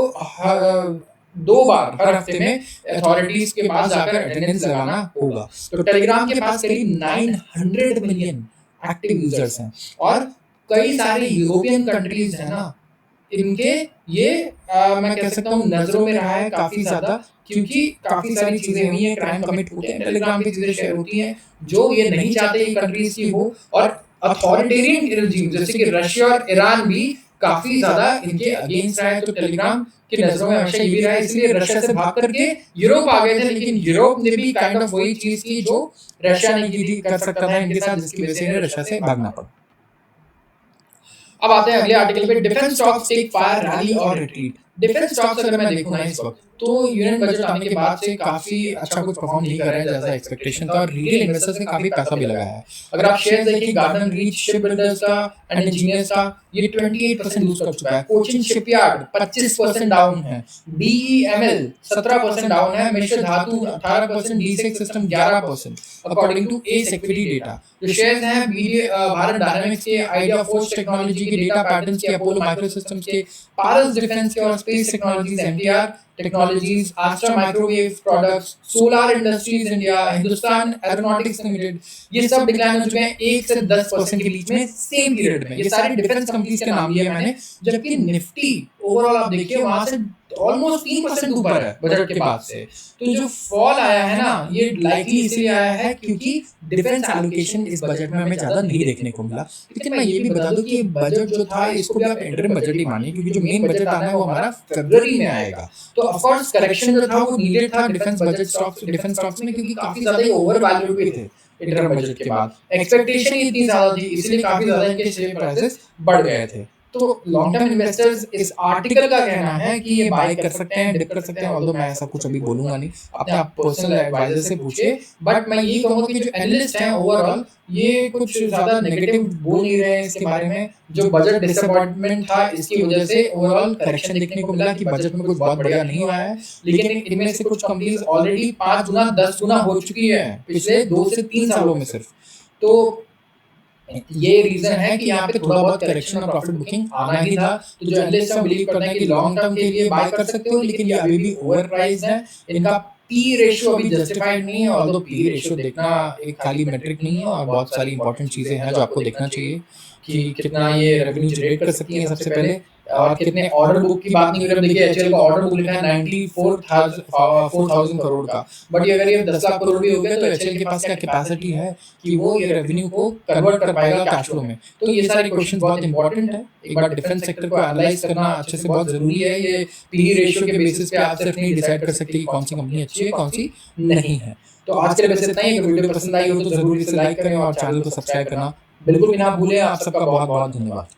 2 बार हर हफ्ते में अथॉरिटीज के पास जाकर अटेंडेंस लगाना होगा। तो टेलीग्राम के पास करीब 900 मिलियन एक्टिव यूजर्स हैं, और कई सारे यूरोपियन कंट्रीज हैं ना, इनके ये मैं कह सकता हूँ नजरों में रहा है काफी ज्यादा, क्योंकि काफी सारी चीजें हुई हैं, क्राइम कमिट होते हैं, टेलीग्राम पे चीजें शेयर होती हैं जो ये नहीं चाहते कंट्रीज की हो, और अथॉरिटेरियन रेजिम जैसे कि रशिया और ईरान भी काफी ज्यादा इनके अगेंस्ट रहा है। तो टेलीग्राम की नजरों में हमेशा ये भी रहा है, इसलिए रशिया से भाग करके यूरोप आ गए थे, लेकिन यूरोप ने भी काइंड ऑफ वही चीज की जो रशिया नहीं की थी कर सकता था इनके साथ, जिसकी वजह से इन्हें रशिया से भागना पड़ा। अब आते हैं अगले आर्टिकल पे, defence stocks take fire rally और रिट्रीट। डिफेंस स्टॉक्स अगर मैं देखूं ना इस वक्त, तो यूनियन बजट आने के बाद से काफी अच्छा कुछ परफॉर्म नहीं कर रहे हैं जैसा एक्सपेक्टेशन था, और रिटेल इन्वेस्टर्स ने काफी पैसा भी लगाया है। अगर आप शेयर देखिए गार्डन रीच शिप बिल्डर्स का एंड इंजीनियर्स का, ये 28% लूज कर चुका है, कोचिन शिपयार्ड 25% डाउन है, बीईएमएल 17% डाउन है, मिश्र धातु 18%, डी6 System 11%, according to ACE Equity data. जो शेयर्स हैं भारत डायनामिक्स के, आइडिया फोर्स टेक्नोलॉजी के, डेटा पैटर्न्स के, अपोलो माइक्रोसिस्टम्स के, पारस डिफेंस के और space technologies MTAR Technologies, Astra Microwave Products, Solar Industries India, Hindustan aeronautics limited, ये सब डिक्लाइन हो चुके हैं 1 से 10% के बीच में सेम पीरियड में। ये सारे डिफेंस कंपनीज के नाम लिए मैंने, जबकि निफ्टी ओवरऑल आप देखिए वहां से ऑलमोस्ट 3% ऊपर है बजट के बाद से। तो जो फॉल आया है ना, ये लाइकली इसलिए आया है क्योंकि डिफेंस एलोकेशन इस बजट में हमें ज्यादा नहीं देखने को मिला। लेकिन मैं ये भी बता दूं कि बजट जो था इसको भी आप इंटरिम बजट ही मानिए, क्योंकि जो मेन बजट आना है वो हमारा फरवरी में आएगा। तो ऑफ कोर्स करेक्शन जो था वो नीडेड था डिफेंस स्टॉक्स में, क्योंकि काफी ज्यादा ओवर वैल्यू पे थे इंटरिम बजट के बाद, एक्सपेक्टेशन इतनी ज्यादा थी, इसलिए काफी ज्यादा इनके शेयर प्राइसेस बढ़ गए थे। तो लॉन्ग टर्म इन्वेस्टर्स इस आर्टिकल का कहना है कि ये बाय कर सकते हैं, डिप कर सकते हैं, ऑल्दो मैं ऐसा कुछ अभी बोलूंगा नहीं, अपने आप पर्सनल एडवाइजर से पूछिए। बट मैं यही कहूंगा कि जो एनालिस्ट हैं ओवरऑल ये कुछ ज्यादा नेगेटिव बोल नहीं रहे हैं इसके बारे में। जो बजट डिसअपॉइंटमेंट था इसकी वजह से ओवरऑल करेक्शन देखने को मिला कि बजट में कुछ बहुत बढ़िया नहीं हुआ है, लेकिन इनमें से कुछ कंपनीज ऑलरेडी 5 गुना 10 गुना हो चुकी है पिछले 2 से 3 सालों में सिर्फ। तो ये रीजन है कि यहाँ पे थोड़ा बहुत करेक्शन और प्रॉफिट बुकिंग आना ही था। तो जो एनालिस्ट हैं बिलीव करते हैं कि लॉन्ग टर्म के लिए बाय कर सकते हो, लेकिन ये अभी भी ओवर प्राइस्ड है। इनका पी रेशियो अभी जस्टिफाइड नहीं है, ऑल्दो पी रेशियो देखना एक खाली मेट्रिक नहीं है और बहुत सारी इंपॉर्टेंट चीजें हैं जो आपको देखना चाहिए कि कितना ये रेवेन्यू जनरेट कर सकती है सबसे पहले, और कितने ऑर्डर बुक की बात नहीं करें। देखिए एचएल का ऑर्डर बुक लिखा है 94,000 करोड़ का, बट अगर ये 10 लाख करोड़ भी हो गया तो एचएल के पास क्या कैपेसिटी है कि वो ये रेवेन्यू को कन्वर्ट कर पाएगा कैश फ्लो में। तो ये सारे क्वेश्चन बहुत इंपॉर्टेंट है। एक बार डिफेंस सेक्टर को एनालाइज करना अच्छे से बहुत जरूरी है। ये पी रेशियो के बेसिस पे आप सिर्फ नहीं डिसाइड कर सकते कि कौन सी कंपनी अच्छी है कौन सी नहीं है। तो आज के लिए बस इतना ही। अगर वीडियो पसंद आई हो तो जरूर इसे लाइक करें और चैनल को सब्सक्राइब करना बिल्कुल भी ना भूलें। आप सबका बहुत बहुत धन्यवाद।